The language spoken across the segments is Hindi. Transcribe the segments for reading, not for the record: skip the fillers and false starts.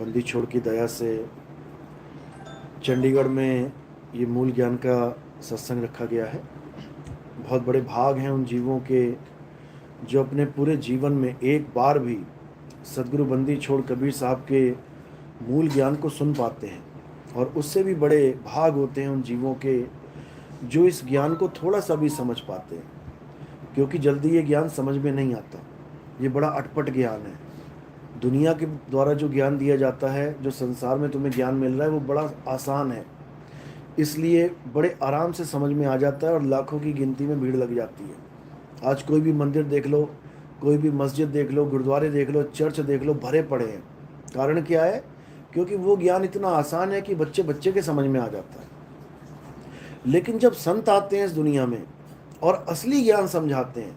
बंदी छोड़ की दया से चंडीगढ़ में ये मूल ज्ञान का सत्संग रखा गया है। बहुत बड़े भाग हैं उन जीवों के जो अपने पूरे जीवन में एक बार भी सदगुरु बंदी छोड़ कबीर साहब के मूल ज्ञान को सुन पाते हैं, और उससे भी बड़े भाग होते हैं उन जीवों के जो इस ज्ञान को थोड़ा सा भी समझ पाते हैं, क्योंकि जल्दी ये ज्ञान समझ में नहीं आता। ये बड़ा अटपट ज्ञान है। दुनिया के द्वारा जो ज्ञान दिया जाता है, जो संसार में तुम्हें ज्ञान मिल रहा है, वो बड़ा आसान है, इसलिए बड़े आराम से समझ में आ जाता है और लाखों की गिनती में भीड़ लग जाती है। आज कोई भी मंदिर देख लो, कोई भी मस्जिद देख लो, गुरुद्वारे देख लो, चर्च देख लो, भरे पड़े हैं। कारण क्या है? क्योंकि वो ज्ञान इतना आसान है कि बच्चे बच्चे के समझ में आ जाता है। लेकिन जब संत आते हैं इस दुनिया में और असली ज्ञान समझाते हैं,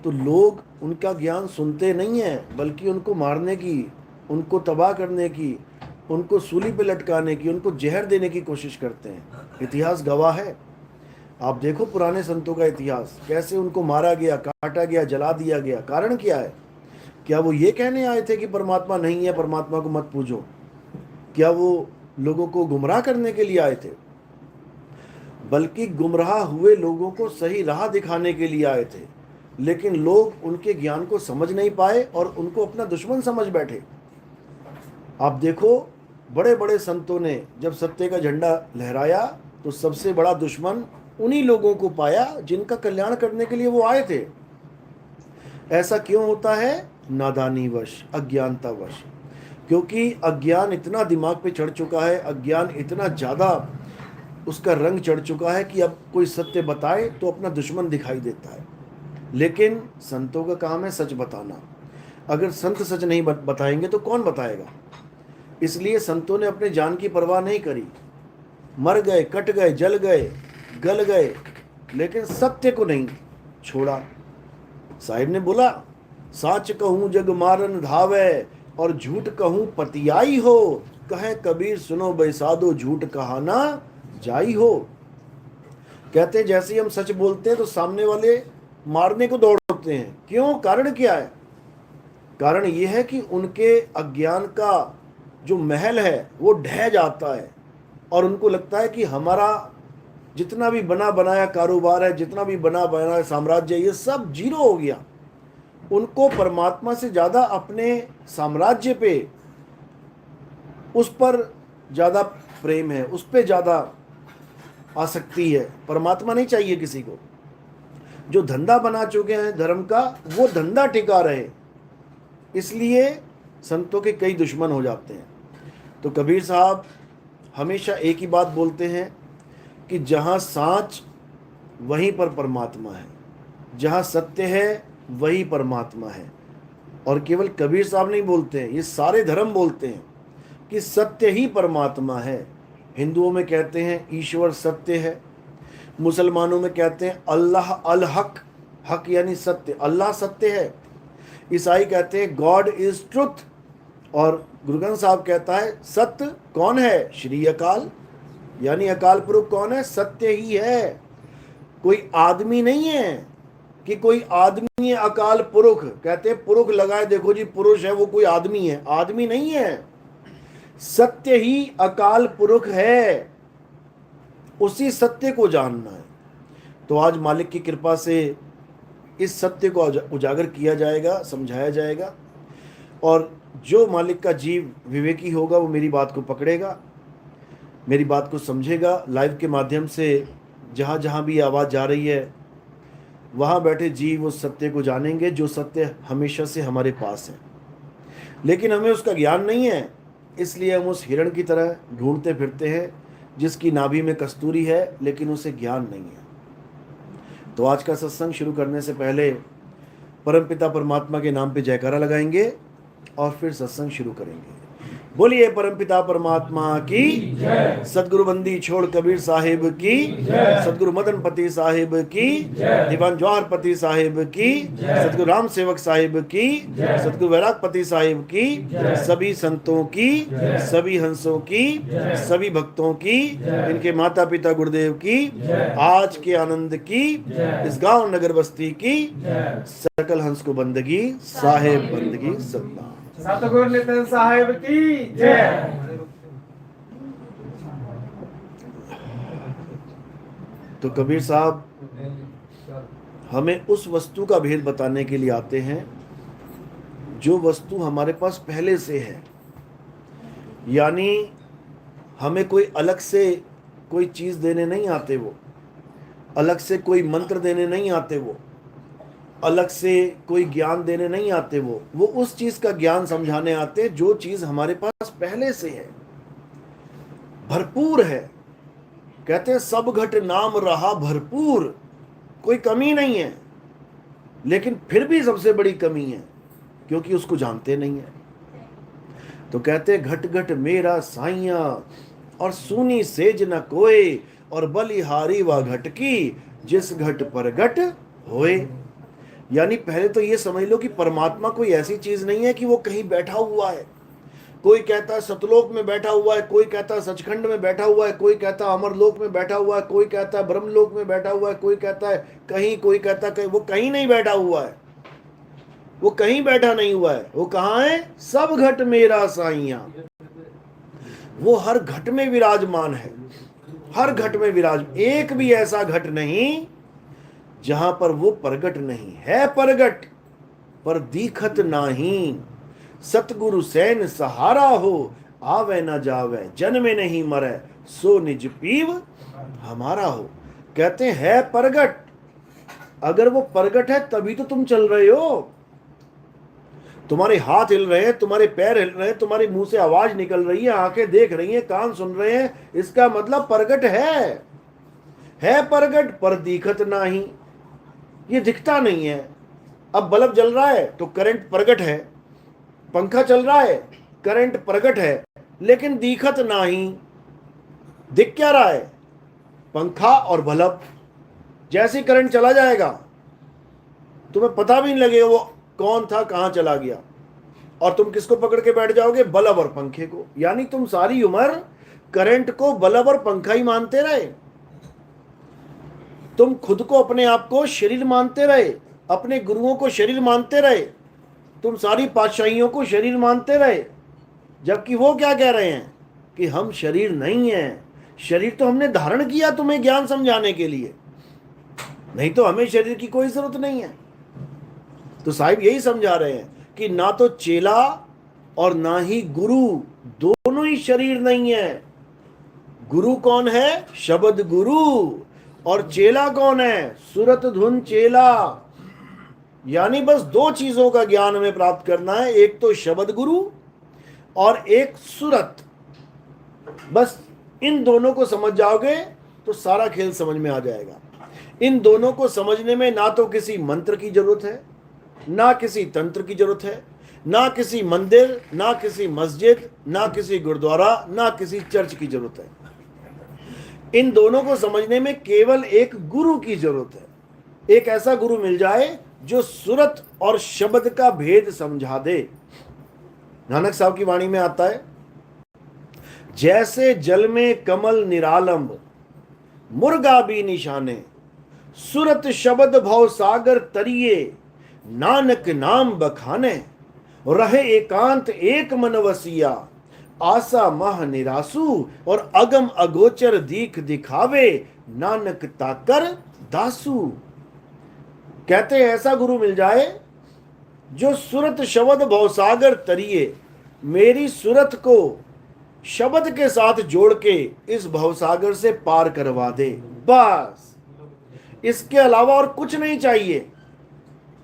तो लोग उनका ज्ञान सुनते नहीं हैं, बल्कि उनको मारने की, उनको तबाह करने की, उनको सूली पे लटकाने की, उनको जहर देने की कोशिश करते हैं। इतिहास गवाह है। आप देखो पुराने संतों का इतिहास, कैसे उनको मारा गया, काटा गया, जला दिया गया। कारण क्या है? क्या वो ये कहने आए थे कि परमात्मा नहीं है, परमात्मा को मत पूजो? क्या वो लोगों को गुमराह करने के लिए आए थे? बल्कि गुमराह हुए लोगों को सही राह दिखाने के लिए आए थे। लेकिन लोग उनके ज्ञान को समझ नहीं पाए और उनको अपना दुश्मन समझ बैठे। आप देखो, बड़े बड़े संतों ने जब सत्य का झंडा लहराया, तो सबसे बड़ा दुश्मन उन्हीं लोगों को पाया जिनका कल्याण करने के लिए वो आए थे। ऐसा क्यों होता है? नादानीवश, अज्ञानतावश। क्योंकि अज्ञान इतना दिमाग पे चढ़ चुका है, अज्ञान इतना ज़्यादा उसका रंग चढ़ चुका है कि अब कोई सत्य बताए तो अपना दुश्मन दिखाई देता है। लेकिन संतों का काम है सच बताना। अगर संत सच नहीं बताएंगे तो कौन बताएगा? इसलिए संतों ने अपने जान की परवाह नहीं करी। मर गए, कट गए, जल गए, गल गए, लेकिन सत्य को नहीं छोड़ा। साहिब ने बोला, साच कहूं जग मारन धावे और झूठ कहूं पतियाई हो। कहे कबीर सुनो बैसादो, झूठ कहाना जाई हो। कहते जैसे ही हम सच बोलते हैं तो सामने वाले मारने को दौड़ते हैं। क्यों? कारण क्या है? कारण यह है कि उनके अज्ञान का जो महल है वो ढह जाता है, और उनको लगता है कि हमारा जितना भी बना बनाया कारोबार है, जितना भी बना बनाया साम्राज्य, ये सब जीरो हो गया। उनको परमात्मा से ज़्यादा अपने साम्राज्य पे, उस पर ज़्यादा प्रेम है, उस पे ज़्यादा आसक्ति है। परमात्मा नहीं चाहिए किसी को। जो धंधा बना चुके हैं धर्म का, वो धंधा टिका रहे। इसलिए संतों के कई दुश्मन हो जाते हैं। तो कबीर साहब हमेशा एक ही बात बोलते हैं कि जहाँ साच वहीं पर परमात्मा है, जहाँ सत्य है वही परमात्मा है। और केवल कबीर साहब नहीं बोलते हैं, ये सारे धर्म बोलते हैं कि सत्य ही परमात्मा है। हिंदुओं में कहते हैं ईश्वर सत्य है, मुसलमानों में कहते हैं अल्लाह अल हक, हक यानी सत्य, अल्लाह सत्य है। ईसाई कहते हैं गॉड इज ट्रुथ, और गुरु ग्रंथ साहब कहता है सत्य कौन है? श्री अकाल, यानी अकाल पुरुष कौन है? सत्य ही है। कोई आदमी नहीं है कि कोई आदमी है अकाल पुरुष। कहते हैं पुरुष लगाए, देखो जी पुरुष है, वो कोई आदमी है। आदमी नहीं है, सत्य ही अकाल पुरुष है। उसी सत्य को जानना है। तो आज मालिक की कृपा से इस सत्य को उजागर किया जाएगा, समझाया जाएगा, और जो मालिक का जीव विवेकी होगा वो मेरी बात को पकड़ेगा, मेरी बात को समझेगा। लाइव के माध्यम से जहाँ जहाँ भी आवाज़ जा रही है, वहाँ बैठे जीव उस सत्य को जानेंगे जो सत्य हमेशा से हमारे पास है। लेकिन हमें उसका ज्ञान नहीं है, इसलिए हम उस हिरण की तरह ढूंढते फिरते हैं जिसकी नाभि में कस्तूरी है, लेकिन उसे ज्ञान नहीं है। तो आज का सत्संग शुरू करने से पहले परमपिता परमात्मा के नाम पे जयकारा लगाएंगे और फिर सत्संग शुरू करेंगे। बोलिए परमपिता परमात्मा की, सदगुरु बंदी छोड़ कबीर साहिब की, सदगुरु मदन पति साहिब की, दीवान जवाहर पति साहिब की, सदगुरु राम सेवक साहिब की, सदगुरु वैराग पति साहिब की, सभी संतों की, सभी हंसों की, सभी भक्तों की, इनके माता पिता गुरुदेव की, आज के आनंद की, इस गांव नगर बस्ती की, सकल हंस को बंदगी, साहेब बंदगी सदा। सतगुरु नितिन साहिब की जय। तो कबीर साहब हमें उस वस्तु का भेद बताने के लिए आते हैं जो वस्तु हमारे पास पहले से है। यानी हमें कोई अलग से कोई चीज देने नहीं आते, वो अलग से कोई मंत्र देने नहीं आते, वो अलग से कोई ज्ञान देने नहीं आते, वो उस चीज का ज्ञान समझाने आते हैं जो चीज हमारे पास पहले से है, भरपूर है। कहते हैं सब घट नाम रहा भरपूर, कोई कमी नहीं है, लेकिन फिर भी सबसे बड़ी कमी है क्योंकि उसको जानते नहीं है। तो कहते घट घट मेरा साइया और सुनी सेज न कोय, और बलिहारी व घट की जिस घट पर घट होए। यानी पहले तो ये समझ लो कि परमात्मा कोई ऐसी चीज नहीं है कि वो कहीं बैठा हुआ है। कोई कहता है सतलोक में बैठा हुआ है, कोई कहता है सचखंड में बैठा हुआ है, कोई कहता है अमरलोक में बैठा हुआ है, कोई कहता है ब्रह्मलोक में बैठा हुआ है, कोई कहता है कहीं, कोई कहता है कहीं। वो कहीं नहीं बैठा हुआ है, वो कहीं बैठा नहीं हुआ है। वो कहाँ है? सब घट मेरा साइया। वो हर घट में विराजमान है, हर घट में विराज। एक भी ऐसा घट नहीं जहां पर वो प्रगट नहीं है। प्रगट पर दीखत नाही, सतगुरु सैन सहारा हो, आवे न जावे जन्मे नहीं मरे, सो निज पीव हमारा हो। कहते हैं प्रगट। अगर वो प्रगट है तभी तो तुम चल रहे हो, तुम्हारे हाथ हिल रहे हैं, तुम्हारे पैर हिल रहे हैं, तुम्हारे मुंह से आवाज निकल रही है, आंखें देख रही हैं, कान सुन रहे हैं, इसका मतलब प्रगट है प्रगट पर दिखत नहीं। ये दिखता नहीं है। अब बल्ब जल रहा है तो करंट प्रगट है, पंखा चल रहा है करंट प्रगट है, लेकिन दिखत नहीं। दिख क्या रहा है? पंखा और बल्ब। जैसे करंट चला जाएगा तुम्हें पता भी नहीं लगेगा वो कौन था, कहां चला गया, और तुम किसको पकड़ के बैठ जाओगे? बल्ब और पंखे को। यानी तुम सारी उम्र करंट को बल्ब और पंखा ही मानते रहे। तुम खुद को, अपने आप को शरीर मानते रहे, अपने गुरुओं को शरीर मानते रहे, तुम सारी पातशाहियों को शरीर मानते रहे, जबकि वो क्या कह रहे हैं कि हम शरीर नहीं हैं। शरीर तो हमने धारण किया तुम्हें ज्ञान समझाने के लिए, नहीं तो हमें शरीर की कोई जरूरत नहीं है। तो साहिब यही समझा रहे हैं कि ना तो चेला और ना ही गुरु, दोनों ही शरीर नहीं है। गुरु कौन है? शब्द गुरु। और चेला कौन है? सुरत धुन चेला। यानी बस दो चीजों का ज्ञान हमें प्राप्त करना है, एक तो शब्द गुरु और एक सुरत। बस इन दोनों को समझ जाओगे तो सारा खेल समझ में आ जाएगा। इन दोनों को समझने में ना तो किसी मंत्र की जरूरत है, ना किसी तंत्र की जरूरत है, ना किसी मंदिर, ना किसी मस्जिद, ना किसी गुरुद्वारा, ना किसी चर्च की जरूरत है। इन दोनों को समझने में केवल एक गुरु की जरूरत है। एक ऐसा गुरु मिल जाए जो सुरत और शब्द का भेद समझा दे। नानक साहब की वाणी में आता है, जैसे जल में कमल निरालंब, मुर्गा भी निशाने, सुरत शब्द भव सागर तरिए, नानक नाम बखाने, रहे एकांत एक मन वसिया, आशा मह निरासु, और अगम अगोचर दीख दिखावे, नानक ताकर दासु। कहते हैं ऐसा गुरु मिल जाए जो सुरत शब्द भवसागर तरिए, मेरी सुरत को शब्द के साथ जोड़ के इस भवसागर से पार करवा दे। बस इसके अलावा और कुछ नहीं चाहिए।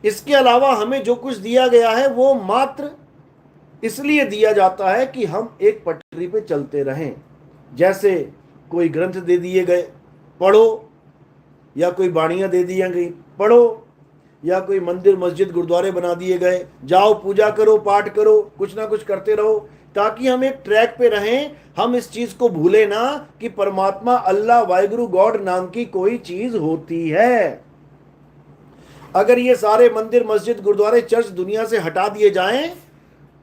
इसके अलावा हमें जो कुछ दिया गया है वो मात्र इसलिए दिया जाता है कि हम एक पटरी पे चलते रहें। जैसे कोई ग्रंथ दे दिए गए पढ़ो, या कोई बाणियां दे दी गई पढ़ो, या कोई मंदिर मस्जिद गुरुद्वारे बना दिए गए, जाओ पूजा करो, पाठ करो, कुछ ना कुछ करते रहो, ताकि हम एक ट्रैक पे रहें। हम इस चीज को भूले ना कि परमात्मा अल्लाह वाहिगुरु गॉड नाम की कोई चीज होती है। अगर ये सारे मंदिर मस्जिद गुरुद्वारे चर्च दुनिया से हटा दिए जाएं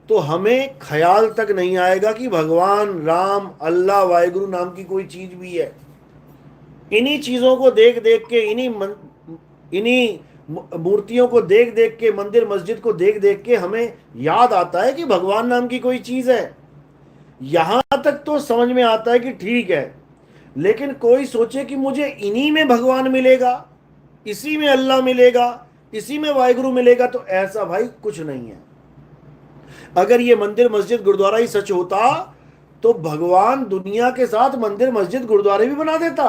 तो हमें ख्याल तक नहीं आएगा कि भगवान राम अल्लाह वाहिगुरु नाम की कोई चीज भी है। इन्हीं चीजों को देख देख के, इन्हीं मूर्तियों को देख देख के, मंदिर मस्जिद को देख देख के हमें याद आता है कि भगवान नाम की कोई चीज है। यहां तक तो समझ में आता है कि ठीक है, लेकिन कोई सोचे कि मुझे इन्हीं में भगवान मिलेगा, इसी में अल्लाह मिलेगा, इसी में वाहिगुरु मिलेगा, तो ऐसा भाई कुछ नहीं है। अगर ये मंदिर मस्जिद गुरुद्वारा ही सच होता तो भगवान दुनिया के साथ मंदिर मस्जिद गुरुद्वारे भी बना देता,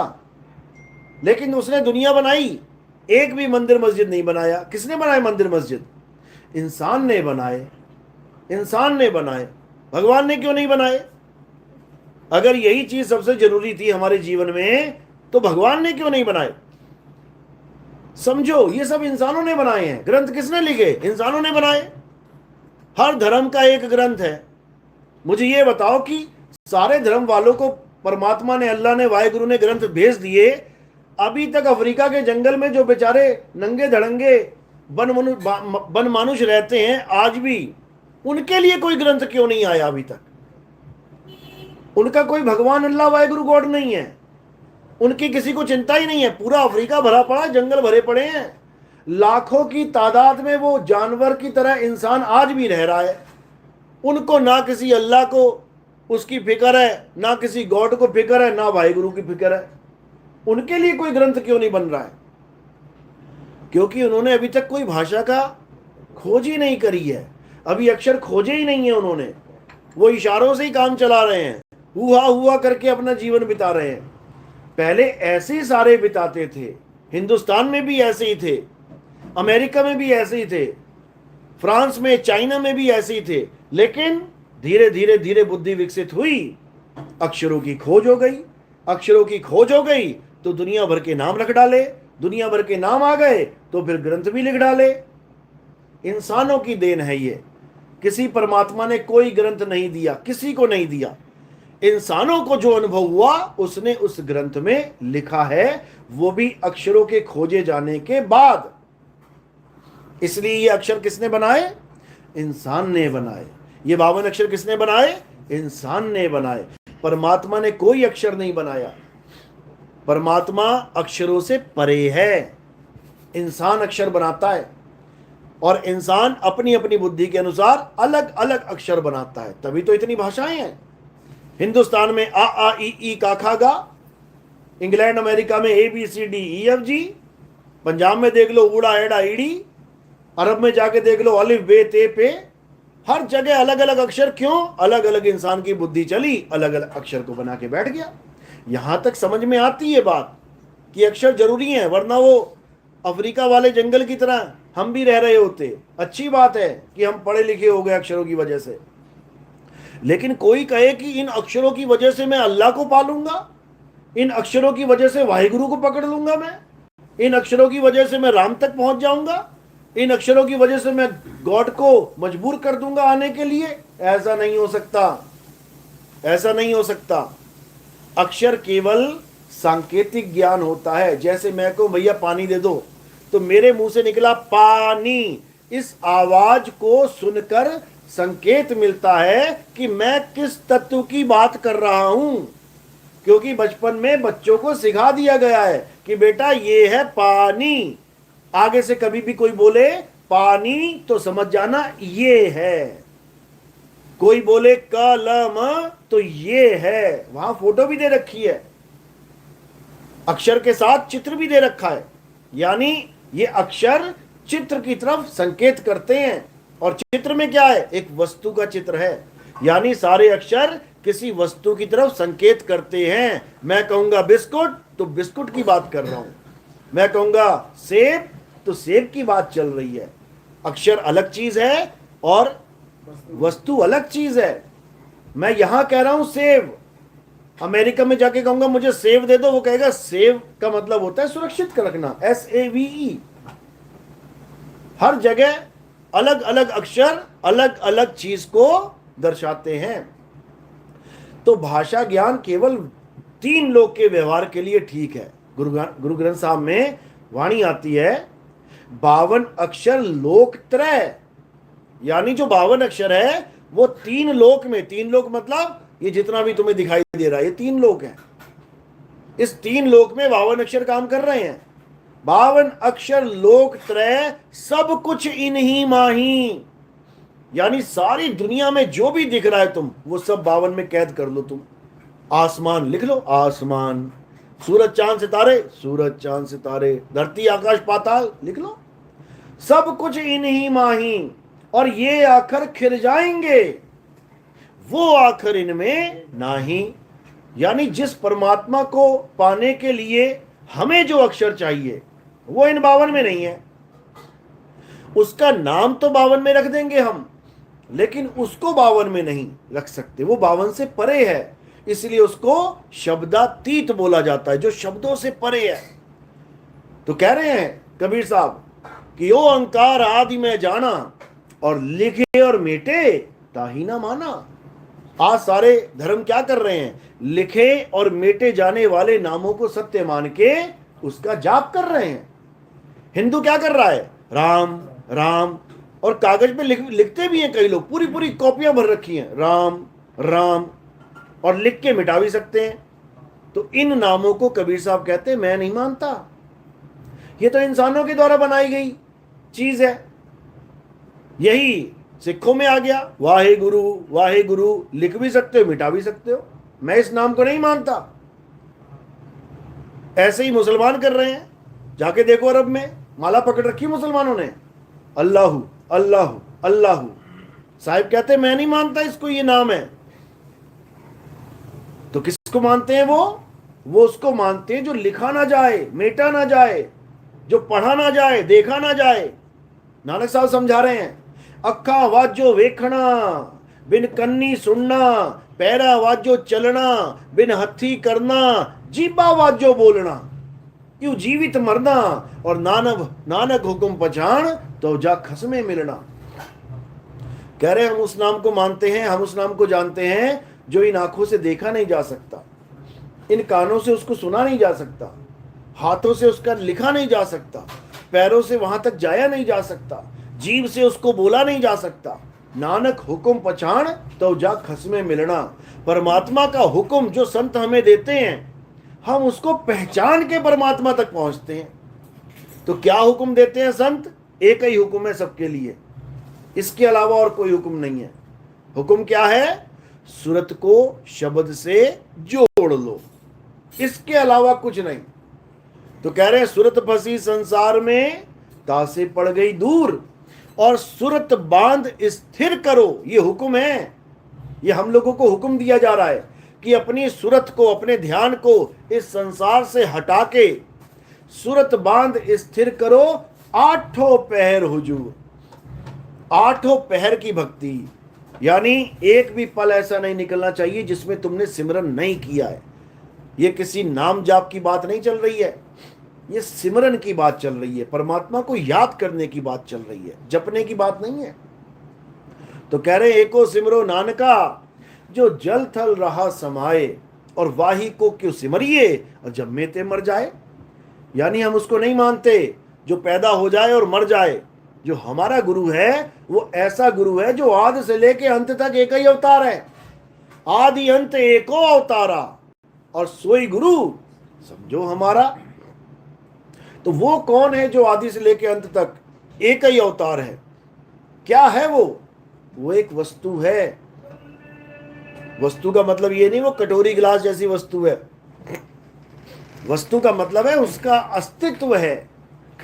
लेकिन उसने दुनिया बनाई, एक भी मंदिर मस्जिद नहीं बनाया। किसने बनाए मंदिर मस्जिद? इंसान ने बनाए, इंसान ने बनाए, भगवान ने क्यों नहीं बनाए? अगर यही चीज सबसे जरूरी थी हमारे जीवन में तो भगवान ने क्यों नहीं बनाए? समझो, ये सब इंसानों ने बनाए हैं। ग्रंथ किसने लिखे? इंसानों ने बनाए। हर धर्म का एक ग्रंथ है। मुझे ये बताओ कि सारे धर्म वालों को परमात्मा ने, अल्लाह ने, वाहिगुरु ने ग्रंथ भेज दिए, अभी तक अफ्रीका के जंगल में जो बेचारे नंगे धड़ंगे वन मानुष रहते हैं, आज भी उनके लिए कोई ग्रंथ क्यों नहीं आया अभी तक? उनका कोई भगवान अल्लाह वाहिगुरु गॉड नहीं है, उनकी किसी को चिंता ही नहीं है। पूरा अफ्रीका भरा पड़ा, जंगल भरे पड़े हैं, लाखों की तादाद में वो जानवर की तरह इंसान आज भी रह रहा है। उनको ना किसी अल्लाह को उसकी फिक्र है, ना किसी गॉड को फिक्र है, ना वाहिगुरु की फिक्र है। उनके लिए कोई ग्रंथ क्यों नहीं बन रहा है? क्योंकि उन्होंने अभी तक कोई भाषा का खोज ही नहीं करी है, अभी अक्षर खोजे ही नहीं है उन्होंने। वो इशारों से ही काम चला रहे हैं, हुआ हुआ करके अपना जीवन बिता रहे हैं। पहले ऐसे ही सारे बिताते थे, हिंदुस्तान में भी ऐसे ही थे, अमेरिका में भी ऐसे ही थे, फ्रांस में, चाइना में भी ऐसे ही थे। लेकिन धीरे धीरे धीरे बुद्धि विकसित हुई, अक्षरों की खोज हो गई। अक्षरों की खोज हो गई तो दुनिया भर के नाम रख डाले, दुनिया भर के नाम आ गए तो फिर ग्रंथ भी लिख डाले। इंसानों की देन है ये, किसी परमात्मा ने कोई ग्रंथ नहीं दिया, किसी को नहीं दिया। इंसानों को जो अनुभव हुआ उसने उस ग्रंथ में लिखा है, वो भी अक्षरों के खोजे जाने के बाद। इसलिए ये अक्षर किसने बनाए? इंसान ने बनाए। ये 52 अक्षर किसने बनाए? इंसान ने बनाए। परमात्मा ने कोई अक्षर नहीं बनाया। परमात्मा अक्षरों से परे है, इंसान अक्षर बनाता है, और इंसान अपनी अपनी बुद्धि के अनुसार अलग अलग अक्षर बनाता है। तभी तो इतनी भाषाएं हैं। हिंदुस्तान में आ ई का खा गा, इंग्लैंड अमेरिका में ABCDEFG, पंजाब में देख लो उड़ा एड़ा ईड़ी, अरब में जाके देख लो अलिफ बे ते पे। हर जगह अलग अलग अक्षर। क्यों? अलग अलग इंसान की बुद्धि चली, अलग अलग अक्षर को बना के बैठ गया। यहां तक समझ में आती है बात कि अक्षर जरूरी है, वरना वो अफ्रीका वाले जंगल की तरह हम भी रह रहे होते। अच्छी बात है कि हम पढ़े लिखे हो गए अक्षरों की वजह से, लेकिन कोई कहे कि इन अक्षरों की वजह से मैं अल्लाह को पालूंगा, इन अक्षरों की वजह से वाहिगुरु को पकड़ लूंगा, मैं इन अक्षरों की वजह से मैं राम तक पहुंच जाऊंगा, इन अक्षरों की वजह से मैं गॉड को मजबूर कर दूंगा आने के लिए, ऐसा नहीं हो सकता, ऐसा नहीं हो सकता। अक्षर केवल सांकेतिक ज्ञान होता है। जैसे मैं कहूं भैया पानी दे दो, तो मेरे मुंह से निकला पानी, इस आवाज को सुनकर संकेत मिलता है कि मैं किस तत्व की बात कर रहा हूं, क्योंकि बचपन में बच्चों को सिखा दिया गया है कि बेटा ये है पानी। आगे से कभी भी कोई बोले पानी तो समझ जाना ये है, कोई बोले कलम तो ये है। वहां फोटो भी दे रखी है, अक्षर के साथ चित्र भी दे रखा है, यानी ये अक्षर चित्र की तरफ संकेत करते हैं। और चित्र में क्या है? एक वस्तु का चित्र है, यानी सारे अक्षर किसी वस्तु की तरफ संकेत करते हैं। मैं कहूंगा बिस्कुट तो बिस्कुट की बात कर रहा हूं, मैं कहूंगा सेब तो सेब की बात चल रही है। अक्षर अलग चीज है और वस्तु अलग चीज है। मैं यहां कह रहा हूं सेब, अमेरिका में जाके कहूंगा मुझे सेब दे दो, वो कहेगा सेब का मतलब होता है सुरक्षित रखना, SAVE। हर जगह अलग अलग अक्षर अलग अलग चीज को दर्शाते हैं। तो भाषा ज्ञान केवल 3 लोग के व्यवहार के लिए ठीक है। गुरु ग्रंथ साहब में वाणी आती है 52 अक्षर लोकत्रय, यानी जो 52 अक्षर है वो 3 लोक में, 3 लोक मतलब ये जितना भी तुम्हें दिखाई दे रहा है ये 3 लोक हैं। इस 3 लोक में 52 अक्षर काम कर रहे हैं। 52 अक्षर लोक त्रय सब कुछ इन्हीं माही। यानी सारी दुनिया में जो भी दिख रहा है तुम, वो सब 52 में कैद कर लो तुम। आसमान लिख लो, आसमान। सूरज चांद सितारे, सूरज चांद सितारे। धरती आकाश पाताल लिख लो, सब कुछ इन्हीं माही। और ये आखिर खिल जाएंगे, वो आखिर इनमें नाही। यानी जिस परमात्मा को पाने के लिए हमें जो अक्षर चाहिए वो इन 52 में नहीं है। उसका नाम तो 52 में रख देंगे हम, लेकिन उसको 52 में नहीं रख सकते, वो 52 से परे है। इसलिए उसको शब्दातीत बोला जाता है, जो शब्दों से परे है। तो कह रहे हैं कबीर साहब कि यो अंकार आदि में जाना, और लिखे और मेटे ताही ना माना। आज सारे धर्म क्या कर रहे हैं? लिखे और मेटे जाने वाले नामों को सत्य मान के उसका जाप कर रहे हैं। हिंदू क्या कर रहा है? राम राम, और कागज पे लिखते भी हैं कई लोग, पूरी पूरी कॉपियां भर रखी हैं राम राम, और लिख के मिटा भी सकते हैं। तो इन नामों को कबीर साहब कहते हैं मैं नहीं मानता, ये तो इंसानों के द्वारा बनाई गई चीज है। यही सिखों में आ गया, वाहे गुरु लिख भी सकते हो, मिटा भी सकते हो। मैं इस नाम को नहीं मानता। ऐसे ही मुसलमान कर रहे हैं, जाके देखो अरब में माला पकड़ रखी मुसलमानों ने, अल्लाहू अल्लाहू अल्लाहू। साहिब कहते हैं मैं नहीं मानता इसको, ये नाम है। तो किसको मानते हैं? वो उसको मानते हैं जो लिखा ना जाए, मेटा ना जाए, जो पढ़ा ना जाए, देखा ना जाए। नानक साहब समझा रहे हैं, अखा वाजो वेखना बिन कन्नी सुनना, पैरा वाजो चलना बिन हथी करना, जीबा वाजो बोलना, क्यों जीवित मरना, और नानक हुक्म पहचान तो जा खसमे मिलना। कह रहे हम उस नाम को मानते हैं, हम उस नाम को जानते हैं जो इन आंखों से देखा नहीं जा सकता, इन कानों से उसको सुना नहीं जा सकता, हाथों से उसका लिखा नहीं जा सकता, पैरों से वहां तक जाया नहीं जा सकता, जीभ से उसको बोला नहीं जा सकता। नानक हुक्म पहचान तो जा खसमे मिलना। परमात्मा का हुक्म जो संत हमें देते हैं, हम उसको पहचान के परमात्मा तक पहुंचते हैं। तो क्या हुक्म देते हैं संत? एक ही हुक्म है सबके लिए, इसके अलावा और कोई हुक्म नहीं है। हुक्म क्या है? सूरत को शब्द से जोड़ लो, इसके अलावा कुछ नहीं। तो कह रहे हैं सूरत फंसी संसार में तासे पड़ गई दूर, और सूरत बांध स्थिर करो, ये हुक्म है। ये हम लोगों को हुक्म दिया जा रहा है कि अपनी सूरत को, अपने ध्यान को इस संसार से हटा के सूरत बांध स्थिर करो, आठों पहर हुजूर। आठों पहर की भक्ति, यानी एक भी पल ऐसा नहीं निकलना चाहिए जिसमें तुमने सिमरन नहीं किया है। ये किसी नाम जाप की बात नहीं चल रही है, ये सिमरन की बात चल रही है, परमात्मा को याद करने की बात चल रही है, जपने की बात नहीं है। तो कह रहे एको सिमरो नानका जो जल थल रहा समाए, और वाही को क्यों सिमरिए और जब में ते मर जाए। यानी हम उसको नहीं मानते जो पैदा हो जाए और मर जाए। जो हमारा गुरु है वो ऐसा गुरु है जो आदि से लेके अंत तक एक ही अवतार है। आदि अंत एको अवतारा, और सोई गुरु समझो हमारा। तो वो कौन है जो आदि से लेके अंत तक एक ही अवतार है? क्या है वो एक वस्तु है। वस्तु का मतलब ये नहीं वो कटोरी गिलास जैसी वस्तु है। वस्तु का मतलब है उसका अस्तित्व है,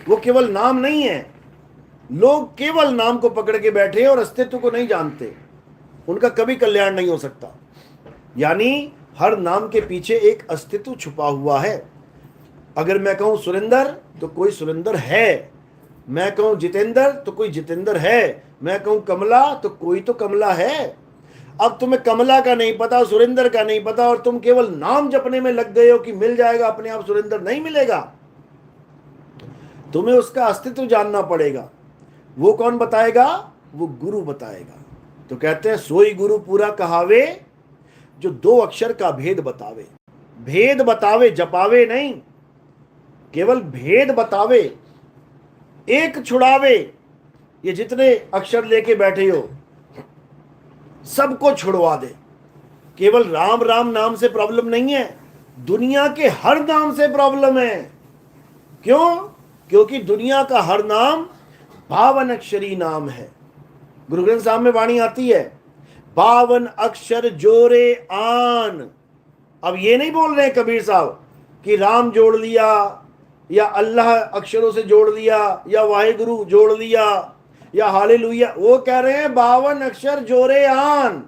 वो केवल नाम नहीं है। लोग केवल नाम को पकड़ के बैठे और अस्तित्व को नहीं जानते, उनका कभी कल्याण नहीं हो सकता। यानी हर नाम के पीछे एक अस्तित्व छुपा हुआ है। अगर मैं कहूं सुरेंद्र तो कोई सुरेंद्र है, मैं कहूं जितेंद्र तो कोई जितेंद्र है, मैं कहूं कमला तो कोई तो कमला है। अब तुम्हें कमला का नहीं पता, सुरेंद्र का नहीं पता, और तुम केवल नाम जपने में लग गए हो कि मिल जाएगा अपने आप सुरेंद्र। नहीं मिलेगा, तुम्हें उसका अस्तित्व जानना पड़ेगा। वो कौन बताएगा? वो गुरु बताएगा। तो कहते हैं सोई गुरु पूरा कहावे जो दो अक्षर का भेद बतावे। भेद बतावे, जपावे नहीं, केवल भेद बतावे, एक छुड़ावे। ये जितने अक्षर लेके बैठे हो सबको छुड़वा दे। केवल राम राम नाम से प्रॉब्लम नहीं है, दुनिया के हर नाम से प्रॉब्लम है। क्यों? क्योंकि दुनिया का हर नाम 52 अक्षरी नाम है। गुरु ग्रंथ साहब में वाणी आती है 52 अक्षर जोरे आन। अब ये नहीं बोल रहे कबीर साहब कि राम जोड़ लिया या अल्लाह अक्षरों से जोड़ लिया या वाहिगुरु जोड़ लिया या हालेलुया। वो कह रहे हैं 52 अक्षर जोरे आन,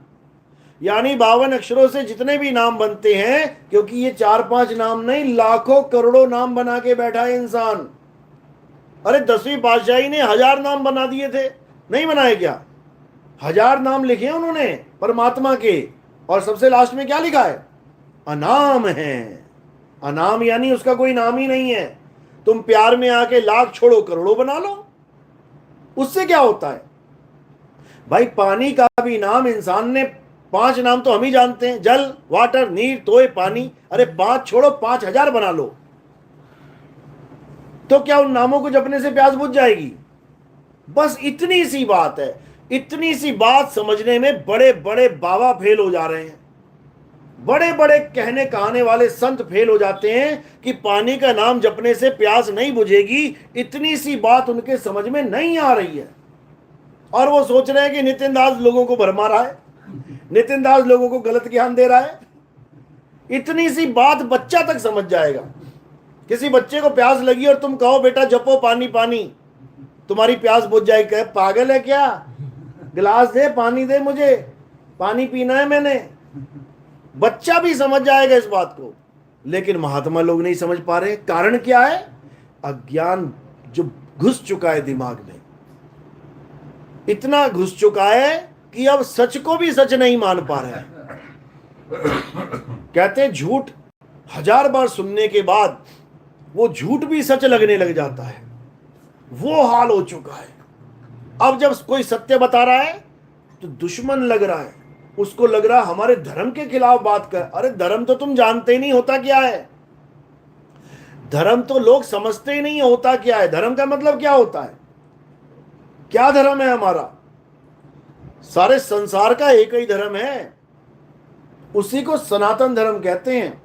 यानी 52 अक्षरों से जितने भी नाम बनते हैं, क्योंकि ये 4-5 नाम नहीं, लाखों करोड़ों नाम बना के बैठा है इंसान। अरे 10वीं पातशाही ने 1000 नाम बना दिए थे, नहीं बनाए क्या? 1000 नाम लिखे हैं उन्होंने परमात्मा के, और सबसे लास्ट में क्या लिखा है? अनाम है। अनाम यानी उसका कोई नाम ही नहीं है। तुम प्यार में आके लाख छोड़ो करोड़ों बना लो, उससे क्या होता है भाई? पानी का भी नाम इंसान ने 5 नाम तो हम ही जानते हैं, जल, वाटर, नीर, तोय, पानी। अरे 5 छोड़ो 5000 बना लो, तो क्या उन नामों को जपने से प्यास बुझ जाएगी? बस इतनी सी बात है। इतनी सी बात समझने में बड़े बड़े बाबा फेल हो जा रहे हैं, बड़े बड़े कहने कहाने वाले संत फेल हो जाते हैं कि पानी का नाम जपने से प्यास नहीं बुझेगी। इतनी सी बात उनके समझ में नहीं आ रही है, और वो सोच रहे हैं कि नितिन दास लोगों को भरमा रहा है, नितिन दास लोगों को गलत ज्ञान दे रहा है। इतनी सी बात बच्चा तक समझ जाएगा। किसी बच्चे को प्यास लगी और तुम कहो बेटा जपो पानी पानी, तुम्हारी प्यास बुझ जाएगी। कहे पागल है क्या? गिलास दे, पानी दे, मुझे पानी पीना है मैंने। बच्चा भी समझ जाएगा इस बात को, लेकिन महात्मा लोग नहीं समझ पा रहे। कारण क्या है? अज्ञान जो घुस चुका है दिमाग में, इतना घुस चुका है कि अब सच को भी सच नहीं मान पा रहे हैं। कहते हैं झूठ 1000 बार सुनने के बाद वो झूठ भी सच लगने लग जाता है। वो हाल हो चुका है। अब जब कोई सत्य बता रहा है तो दुश्मन लग रहा है, उसको लग रहा है हमारे धर्म के खिलाफ बात कर। अरे धर्म तो तुम जानते ही नहीं होता क्या है। धर्म तो लोग समझते ही नहीं होता क्या है। धर्म का मतलब क्या होता है? क्या धर्म है हमारा? सारे संसार का एक ही धर्म है, उसी को सनातन धर्म कहते हैं।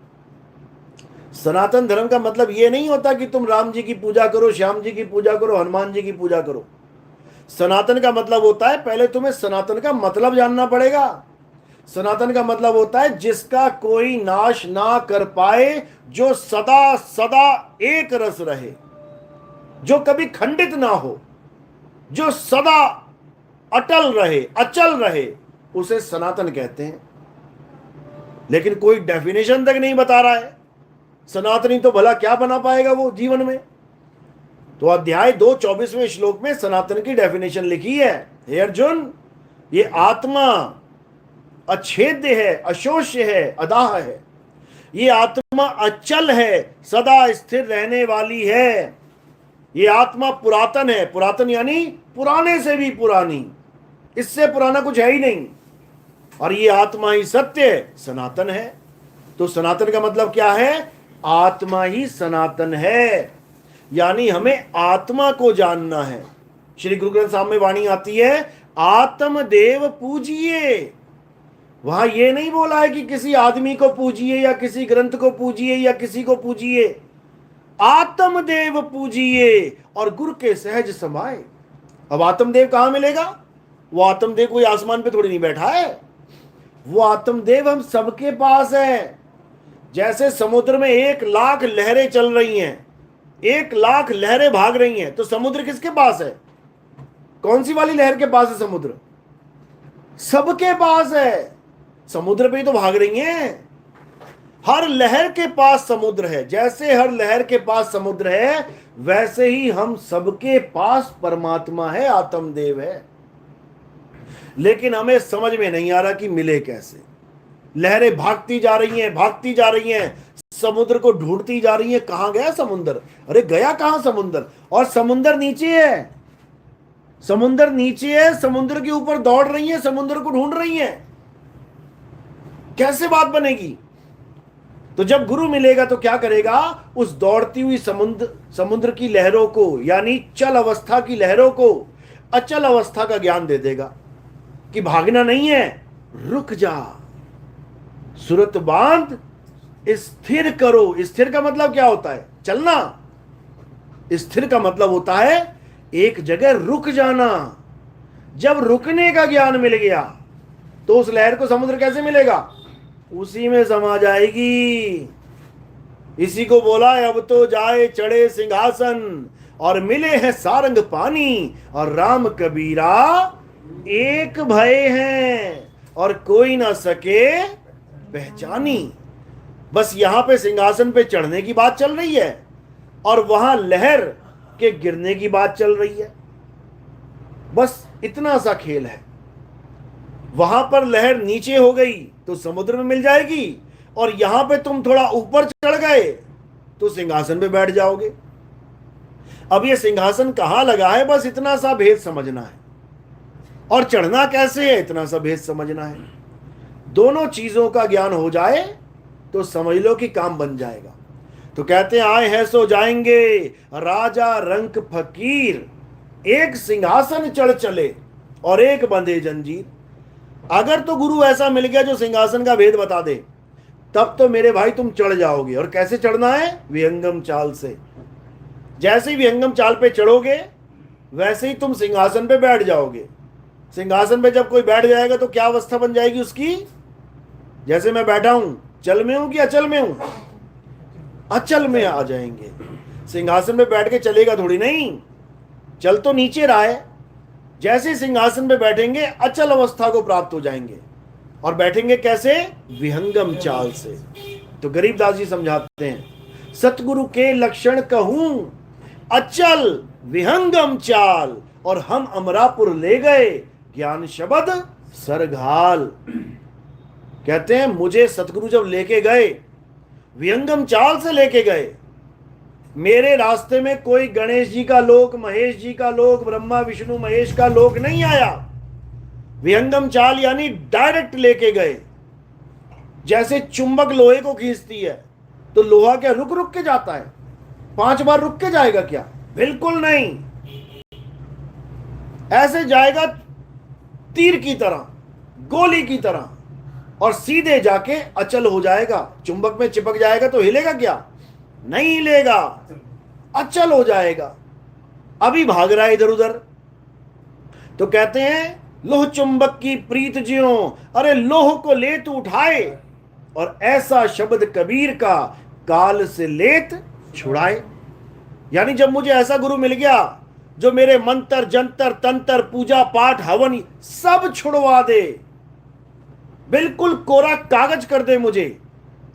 सनातन धर्म का मतलब यह नहीं होता कि तुम राम जी की पूजा करो, श्याम जी की पूजा करो, हनुमान जी की पूजा करो। सनातन का मतलब होता है, पहले तुम्हें सनातन का मतलब जानना पड़ेगा। सनातन का मतलब होता है जिसका कोई नाश ना कर पाए, जो सदा सदा एक रस रहे, जो कभी खंडित ना हो, जो सदा अटल रहे, अचल रहे, उसे सनातन कहते हैं। लेकिन कोई डेफिनेशन तक नहीं बता रहा है। सनातनी तो भला क्या बना पाएगा वो जीवन में? तो अध्याय 2 24वें श्लोक में सनातन की डेफिनेशन लिखी है। हे अर्जुन, ये आत्मा अच्छेद्य है, अशोष्य है, अदाह है। ये आत्मा अचल है, सदा स्थिर रहने वाली है। ये आत्मा पुरातन है। पुरातन यानी पुराने से भी पुरानी, इससे पुराना कुछ है ही नहीं। और ये आत्मा ही सत्य है, सनातन है। तो सनातन का मतलब क्या है? आत्मा ही सनातन है, यानी हमें आत्मा को जानना है। श्री गुरु ग्रंथ साहब में वाणी आती है आत्मदेव पूजिए। वहां यह नहीं बोला है कि किसी आदमी को पूजिए या किसी ग्रंथ को पूजिए या किसी को पूजिए। आत्मदेव पूजिए और गुरु के सहज समाए। अब आत्मदेव कहां मिलेगा? वो आत्मदेव कोई आसमान पे थोड़ी नहीं बैठा है। वो आत्मदेव हम सबके पास है। जैसे समुद्र में 1 लाख लहरें चल रही हैं, 1 लाख लहरें भाग रही हैं, तो समुद्र किसके पास है? कौन सी वाली लहर के पास है समुद्र? सबके पास है। समुद्र पे ही तो भाग रही हैं। हर लहर के पास समुद्र है। जैसे हर लहर के पास समुद्र है, वैसे ही हम सबके पास परमात्मा है, आत्मदेव है। लेकिन हमें समझ में नहीं आ रहा कि मिले कैसे। लहरें भागती जा रही हैं, भागती जा रही हैं, समुद्र को ढूंढती जा रही हैं। कहां गया समुद्र? अरे गया कहां समुद्र? और समुद्र नीचे है, समुद्र नीचे है, समुद्र के ऊपर दौड़ रही है, समुद्र को ढूंढ रही है। कैसे बात बनेगी? तो जब गुरु मिलेगा तो क्या करेगा? उस दौड़ती हुई समुद्र की लहरों को, यानी चल अवस्था की लहरों को अचल अवस्था का ज्ञान दे देगा कि भागना नहीं है, रुक जा, सुरत बांध, स्थिर करो। स्थिर का मतलब क्या होता है? चलना। स्थिर का मतलब होता है एक जगह रुक जाना। जब रुकने का ज्ञान मिल गया तो उस लहर को समुद्र कैसे मिलेगा? उसी में समा जाएगी। इसी को बोला है, अब तो जाए चढ़े सिंहासन और मिले हैं सारंग पानी, और राम कबीरा एक भय हैं और कोई ना सके पहचानी। बस यहां पे सिंहासन पे चढ़ने की बात चल रही है और वहां लहर के गिरने की बात चल रही है। बस इतना सा खेल है। वहां पर लहर नीचे हो गई तो समुद्र में मिल जाएगी, और यहां पे तुम थोड़ा ऊपर चढ़ गए तो सिंहासन पे बैठ जाओगे। अब ये सिंहासन कहां लगा है, बस इतना सा भेद समझना है, और चढ़ना कैसे है इतना सा भेद समझना है। दोनों चीजों का ज्ञान हो जाए तो समझ लो कि काम बन जाएगा। तो कहते हैं आए हैं सो जाएंगे, राजा रंक फकीर, एक सिंहासन चढ़ चले और एक बंधे जंजीर। अगर तो गुरु ऐसा मिल गया जो सिंहासन का भेद बता दे, तब तो मेरे भाई तुम चढ़ जाओगे। और कैसे चढ़ना है? विहंगम चाल से। जैसे ही विहंगम चाल पे चढ़ोगे वैसे ही तुम सिंहासन पे बैठ जाओगे। सिंहासन पे जब कोई बैठ जाएगा तो क्या अवस्था बन जाएगी उसकी? जैसे मैं बैठा हूं, चल में हूं कि अचल में हूं? अचल में आ जाएंगे। सिंहासन पे बैठ के चलेगा थोड़ी नहीं, चल तो नीचे रहा है। जैसे सिंहासन पे बैठेंगे अचल अवस्था को प्राप्त हो जाएंगे। और बैठेंगे कैसे? विहंगम चाल से। तो गरीबदास जी समझाते हैं, सतगुरु के लक्षण कहूं अचल विहंगम चाल, और हम अमरापुर ले गए ज्ञान शब्द सरघाल। कहते हैं मुझे सतगुरु जब लेके गए, विहंगम चाल से लेके गए, मेरे रास्ते में कोई गणेश जी का लोक, महेश जी का लोक, ब्रह्मा विष्णु महेश का लोक नहीं आया। विहंगम चाल यानी डायरेक्ट लेके गए। जैसे चुंबक लोहे को खींचती है तो लोहा क्या रुक रुक के जाता है? 5 बार रुक के जाएगा क्या? बिल्कुल नहीं। ऐसे जाएगा तीर की तरह, गोली की तरह, और सीधे जाके अचल हो जाएगा। चुंबक में चिपक जाएगा तो हिलेगा क्या? नहीं हिलेगा, अचल हो जाएगा। अभी भाग रहा है इधर उधर। तो कहते हैं लोह चुंबक की प्रीत ज्यों, अरे लोह को लेत उठाए, और ऐसा शब्द कबीर का काल से लेत छुड़ाए। यानी जब मुझे ऐसा गुरु मिल गया जो मेरे मंत्र जंतर तंत्र पूजा पाठ हवन सब छुड़वा दे, बिल्कुल कोरा कागज कर दे मुझे,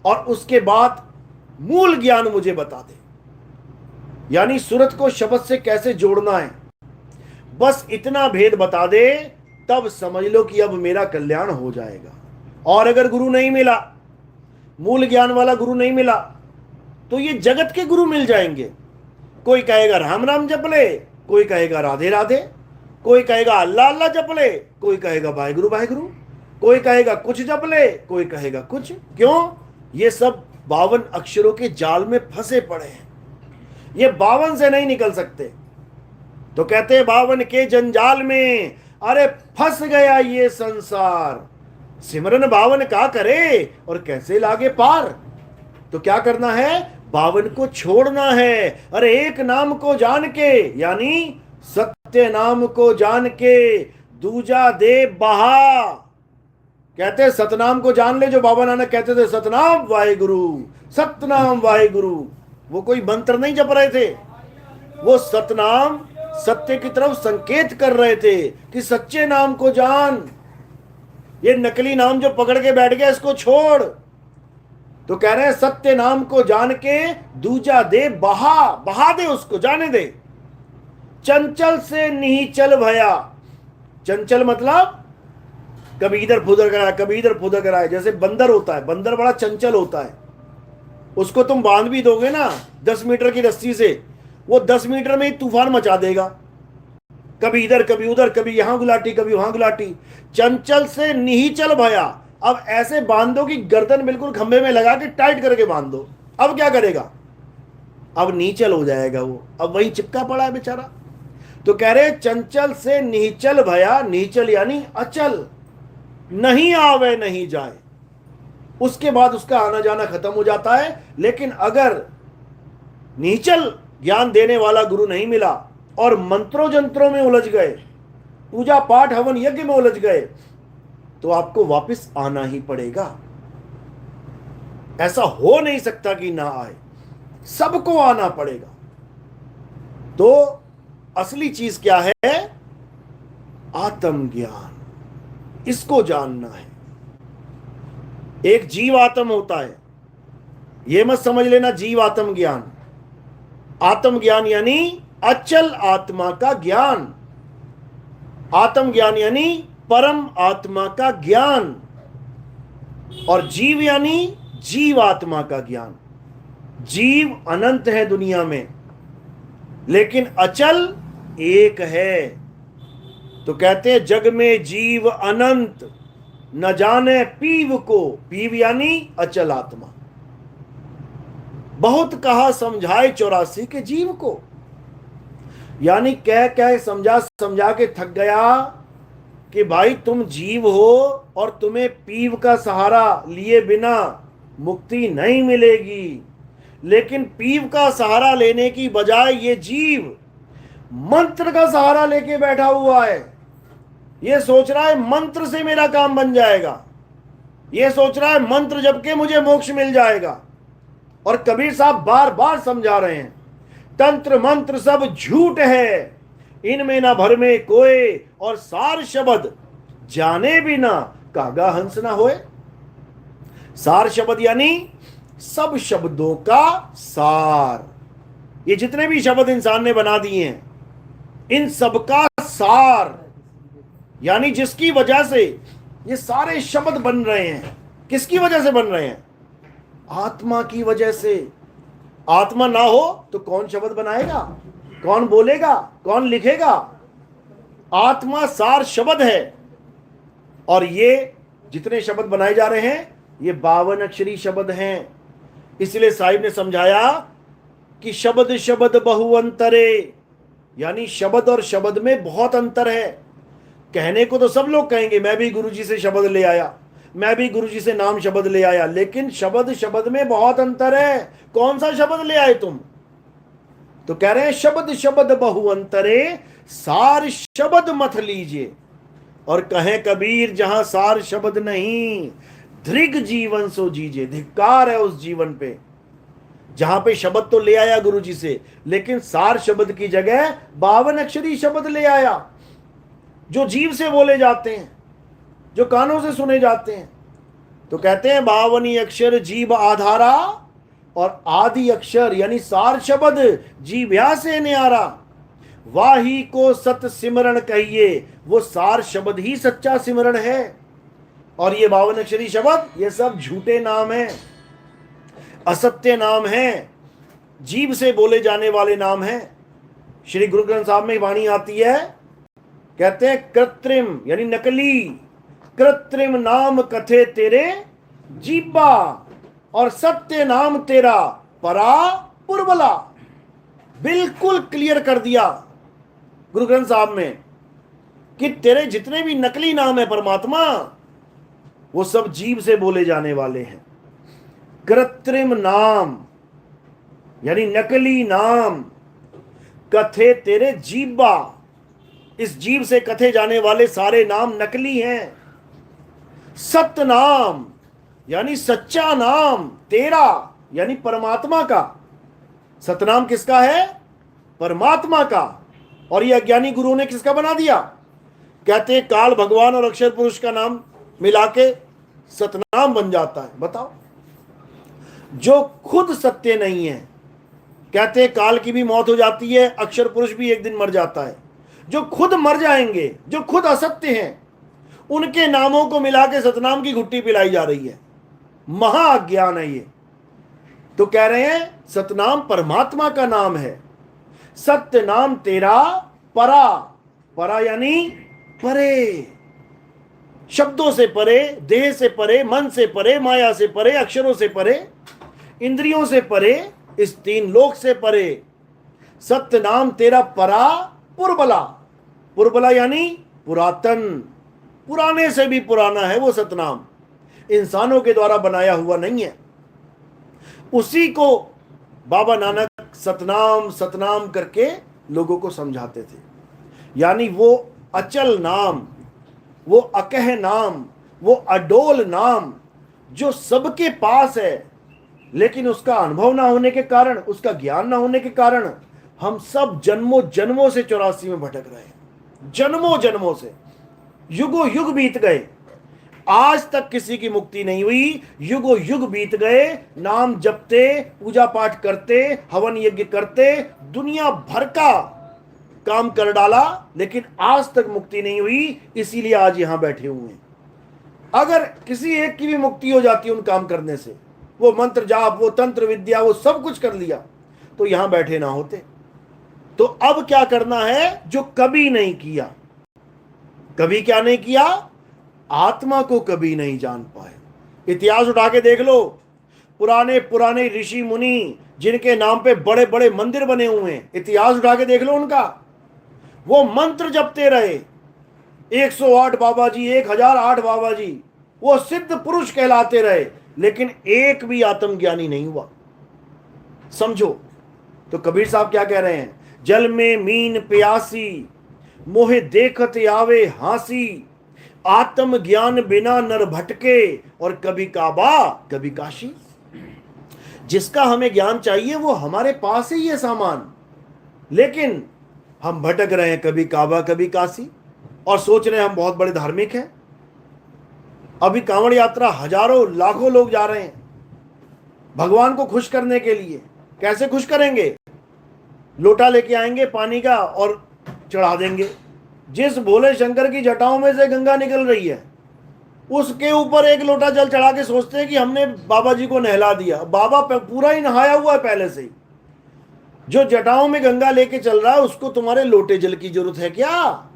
और उसके बाद मूल ज्ञान मुझे बता दे, यानी सूरत को शब्द से कैसे जोड़ना है, बस इतना भेद बता दे, तब समझ लो कि अब मेरा कल्याण हो जाएगा। और अगर गुरु नहीं मिला, मूल ज्ञान वाला गुरु नहीं मिला, तो ये जगत के गुरु मिल जाएंगे। कोई कहेगा राम राम जप ले, कोई कहेगा राधे राधे, कोई कहेगा अल्लाह अल्लाह जप ले, कोई कहेगा वाहेगुरु वाहेगुरु, कोई कहेगा कुछ जप ले, कोई कहेगा कुछ। क्यों? ये सब 52 अक्षरों के जाल में फंसे पड़े हैं, ये 52 से नहीं निकल सकते। तो कहते हैं 52 के जंजाल में अरे फंस गया ये संसार, सिमरन 52 का करे और कैसे लागे पार। तो क्या करना है? 52 को छोड़ना है। अरे एक नाम को जान के, यानी सत्य नाम को जान के, दूजा दे बहा। कहते हैं सतनाम को जान ले, जो बाबा नानक कहते थे सतनाम वाहेगुरु, सतनाम वाहेगुरु। वो कोई मंत्र नहीं जप रहे थे, वो सतनाम सत्य की तरफ संकेत कर रहे थे कि सच्चे नाम को जान, ये नकली नाम जो पकड़ के बैठ गया इसको छोड़। तो कह रहे हैं सत्य नाम को जान के दूजा दे बहा, बहा दे उसको, जाने दे। चंचल से निहिचल भया, चंचल मतलब कभी इधर फुदर कराए, कभी इधर फुदर कराए। जैसे बंदर होता है, बंदर बड़ा चंचल होता है, उसको तुम बांध भी दोगे ना 10 मीटर की रस्सी से, वो 10 मीटर में ही तूफान मचा देगा, कभी इधर कभी उधर, कभी यहां गुलाटी कभी वहां गुलाटी। चंचल से निहिचल भया, अब ऐसे बांध दो कि गर्दन बिल्कुल खंभे में लगा के टाइट करके बांध दो। अब क्या करेगा? अब नीचल हो जाएगा वो, अब वही चिपका पड़ा है बेचारा। तो कह रहे चंचल से निहिचल भया, निहिचल यानी अचल, नहीं आवे नहीं जाए, उसके बाद उसका आना जाना खत्म हो जाता है। लेकिन अगर निचल ज्ञान देने वाला गुरु नहीं मिला और मंत्रों जंत्रों में उलझ गए, पूजा पाठ हवन यज्ञ में उलझ गए, तो आपको वापस आना ही पड़ेगा। ऐसा हो नहीं सकता कि ना आए, सबको आना पड़ेगा। तो असली चीज क्या है? आत्मज्ञान, इसको जानना है। एक जीव आत्म होता है, यह मत समझ लेना जीव आत्म ज्ञान। आत्मज्ञान यानी अचल आत्मा का ज्ञान, आत्मज्ञान यानी परम आत्मा का ज्ञान, और जीव यानी जीव आत्मा का ज्ञान। जीव अनंत है दुनिया में, लेकिन अचल एक है। तो कहते हैं जग में जीव अनंत, न जाने पीव को। पीव यानी अचल आत्मा। बहुत कहा समझाए 84 के जीव को, यानी कह कह समझा समझा के थक गया कि भाई तुम जीव हो और तुम्हें पीव का सहारा लिए बिना मुक्ति नहीं मिलेगी। लेकिन पीव का सहारा लेने की बजाय ये जीव मंत्र का सहारा लेके बैठा हुआ है। ये सोच रहा है मंत्र से मेरा काम बन जाएगा, ये सोच रहा है मंत्र जप के मुझे मोक्ष मिल जाएगा। और कबीर साहब बार बार समझा रहे हैं, तंत्र मंत्र सब झूठ है, इनमें ना भर में कोई, और सार शब्द जाने बिना कागा हंस ना होए। सार शब्द यानी सब शब्दों का सार। ये जितने भी शब्द इंसान ने बना दिए हैं, इन सब का सार, यानी जिसकी वजह से ये सारे शब्द बन रहे हैं। किसकी वजह से बन रहे हैं? आत्मा की वजह से। आत्मा ना हो तो कौन शब्द बनाएगा, कौन बोलेगा, कौन लिखेगा? आत्मा सार शब्द है। और ये जितने शब्द बनाए जा रहे हैं ये 52 अक्षरी शब्द हैं। इसलिए साहिब ने समझाया कि शब्द शब्द बहु अंतरे, यानी शब्द और शब्द में बहुत अंतर है। कहने को तो सब लोग कहेंगे मैं भी गुरुजी से शब्द ले आया, मैं भी गुरुजी से नाम शब्द ले आया, लेकिन शब्द शब्द में बहुत अंतर है। कौन सा शब्द ले आए तुम? तो कह रहे हैं शब्द शब्द बहु अंतरे, सार शब्द मत लीजिए। और कहे कबीर जहां सार शब्द नहीं, दृग जीवन सो जीजे। धिक्कार है उस जीवन पे जहां पे शब्द तो ले आया गुरुजी से, लेकिन सार शब्द की जगह 52 अक्षरी शब्द ले आया, जो जीव से बोले जाते हैं, जो कानों से सुने जाते हैं। तो कहते हैं 52 अक्षर जीव आधारा, और आदि अक्षर यानी सार शब्द जीव्या से न्यारा। वाही को सत सिमरण कहिए, वो सार शब्द ही सच्चा सिमरण है। और ये 52 अक्षरी शब्द ये सब झूठे नाम हैं, असत्य नाम हैं, जीव से बोले जाने वाले नाम हैं। श्री गुरु ग्रंथ साहब में वाणी आती है, कहते हैं कृत्रिम यानी नकली, कृत्रिम नाम कथे तेरे जीबा, और सत्य नाम तेरा परा पुरबला। बिल्कुल क्लियर कर दिया गुरु ग्रंथ साहब में कि तेरे जितने भी नकली नाम है परमात्मा, वो सब जीव से बोले जाने वाले हैं। कृत्रिम नाम यानी नकली नाम, कथे तेरे जीबा, इस जीव से कथे जाने वाले सारे नाम नकली हैं। सत्य नाम यानी सच्चा नाम, तेरा यानी परमात्मा का। सतनाम किसका है? परमात्मा का। और ये अज्ञानी गुरु ने किसका बना दिया? कहते हैं काल भगवान और अक्षर पुरुष का नाम मिला के सतनाम बन जाता है। बताओ, जो खुद सत्य नहीं है। कहते हैं काल की भी मौत हो जाती है, अक्षर पुरुष भी एक दिन मर जाता है। जो खुद मर जाएंगे, जो खुद असत्य हैं, उनके नामों को मिला के सतनाम की घुट्टी पिलाई जा रही है। महाअज्ञान है ये। तो कह रहे हैं सतनाम परमात्मा का नाम है। सत्य नाम तेरा परा, परा यानी परे, शब्दों से परे, देह से परे, मन से परे, माया से परे, अक्षरों से परे, इंद्रियों से परे, इस 3 लोक से परे। सत्य नाम तेरा परा पुरबला, पुरबला यानी पुरातन, पुराने से भी पुराना है वो सतनाम, इंसानों के द्वारा बनाया हुआ नहीं है। उसी को बाबा नानक सतनाम सतनाम करके लोगों को समझाते थे। यानी वो अचल नाम, वो अकह नाम, वो अडोल नाम जो सबके पास है, लेकिन उसका अनुभव ना होने के कारण, उसका ज्ञान ना होने के कारण हम सब जन्मों जन्मों से 84 में भटक रहे हैं। जन्मों जन्मों से, युगों युग बीत गए, आज तक किसी की मुक्ति नहीं हुई। युगों युग बीत गए, नाम जपते, पूजा पाठ करते, हवन यज्ञ करते, दुनिया भर का काम कर डाला, लेकिन आज तक मुक्ति नहीं हुई। इसीलिए आज यहां बैठे हुए हैं। अगर किसी एक की भी मुक्ति हो जाती उन काम करने से, वो मंत्र जाप, वो तंत्र विद्या, वो सब कुछ कर लिया, तो यहां बैठे ना होते। तो अब क्या करना है जो कभी नहीं किया? कभी क्या नहीं किया? आत्मा को कभी नहीं जान पाए। इतिहास उठा के देख लो, पुराने पुराने ऋषि मुनि जिनके नाम पे बड़े बड़े मंदिर बने हुए हैं, इतिहास उठा के देख लो उनका। वो मंत्र जपते रहे, 108 बाबा जी, 1008 बाबा जी, वो सिद्ध पुरुष कहलाते रहे, लेकिन एक भी आत्मज्ञानी नहीं हुआ। समझो। तो कबीर साहब क्या कह रहे हैं? जल में मीन प्यासी, मोहे देखत आवे हासी, आत्म ज्ञान बिना नर भटके, और कभी काबा कभी काशी। जिसका हमें ज्ञान चाहिए वो हमारे पास ही है सामान, लेकिन हम भटक रहे हैं, कभी काबा कभी काशी, और सोच रहे हैं हम बहुत बड़े धार्मिक हैं। अभी कांवड़ यात्रा हजारों लाखों लोग जा रहे हैं भगवान को खुश करने के लिए। कैसे खुश करेंगे? लोटा लेके आएंगे पानी का और चढ़ा देंगे। जिस भोले शंकर की जटाओं में से गंगा निकल रही है, उसके ऊपर एक लोटा जल चढ़ा के सोचते हैं कि हमने बाबा जी को नहला दिया। बाबा पूरा ही नहाया हुआ है पहले से ही। जो जटाओं में गंगा लेके चल रहा है, उसको तुम्हारे लोटे जल की जरूरत है क्या?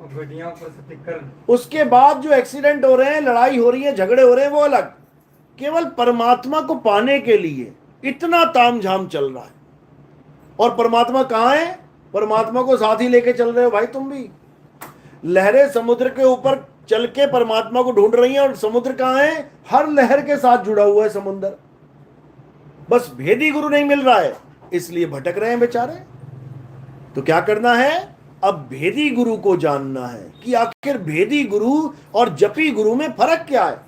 उसके बाद जो एक्सीडेंट हो रहे हैं, लड़ाई हो रही है, झगड़े हो रहे हैं, वो अलग। केवल परमात्मा को पाने के लिए इतना तामझाम चल रहा है। और परमात्मा कहाँ है? परमात्मा को साथ ही लेके चल रहे हो भाई तुम भी। लहरें समुद्र के ऊपर चल के परमात्मा को ढूंढ रही हैं, और समुद्र कहाँ है? हर लहर के साथ जुड़ा हुआ है समुद्र। बस भेदी गुरु नहीं मिल रहा है, इसलिए भटक रहे हैं बेचारे। तो क्या करना है? अब भेदी गुरु को जानना है कि आखिर भेदी गुरु और जपी गुरु में फर्क क्या है।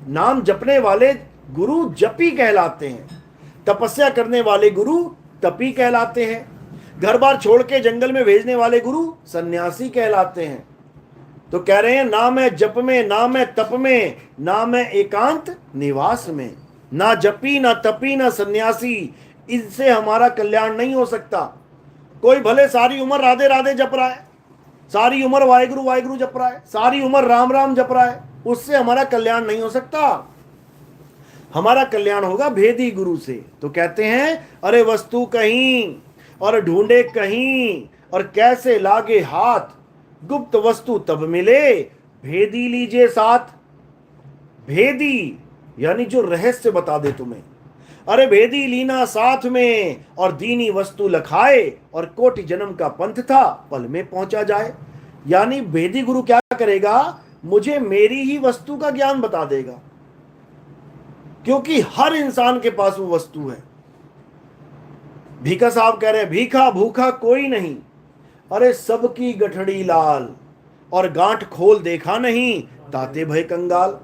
नाम जपने वाले गुरु जपी कहलाते हैं, तपस्या करने वाले गुरु तपी कहलाते हैं, घर बार छोड़ के जंगल में भेजने वाले गुरु सन्यासी कहलाते हैं। तो कह रहे हैं नाम है जप में, नाम है तप में, नाम है एकांत निवास में। ना जपी, ना तपी, ना सन्यासी, इनसे हमारा कल्याण नहीं हो सकता। कोई भले सारी उम्र राधे राधे जप रहा है, सारी उम्र वाहिगुरु वाहिगुरु जप रहा है, सारी उम्र राम राम जप रहा है, उससे हमारा कल्याण नहीं हो सकता। हमारा कल्याण होगा भेदी गुरु से। तो कहते हैं अरे वस्तु कहीं और ढूंढे कहीं, और कैसे लागे हाथ, गुप्त वस्तु तब मिले, भेदी लीजिए साथ। भेदी यानी जो रहस्य बता दे तुम्हें। अरे भेदी लीना साथ में, और दीनी वस्तु लखाए, और कोटि जन्म का पंथ था पल में पहुंचा जाए। यानी भेदी गुरु क्या करेगा? मुझे मेरी ही वस्तु का ज्ञान बता देगा, क्योंकि हर इंसान के पास वो वस्तु है। भीखा साहब कह रहे हैं भीखा भूखा कोई नहीं, अरे सबकी गठड़ी लाल, और गांठ खोल देखा नहीं ताते भय कंगाल।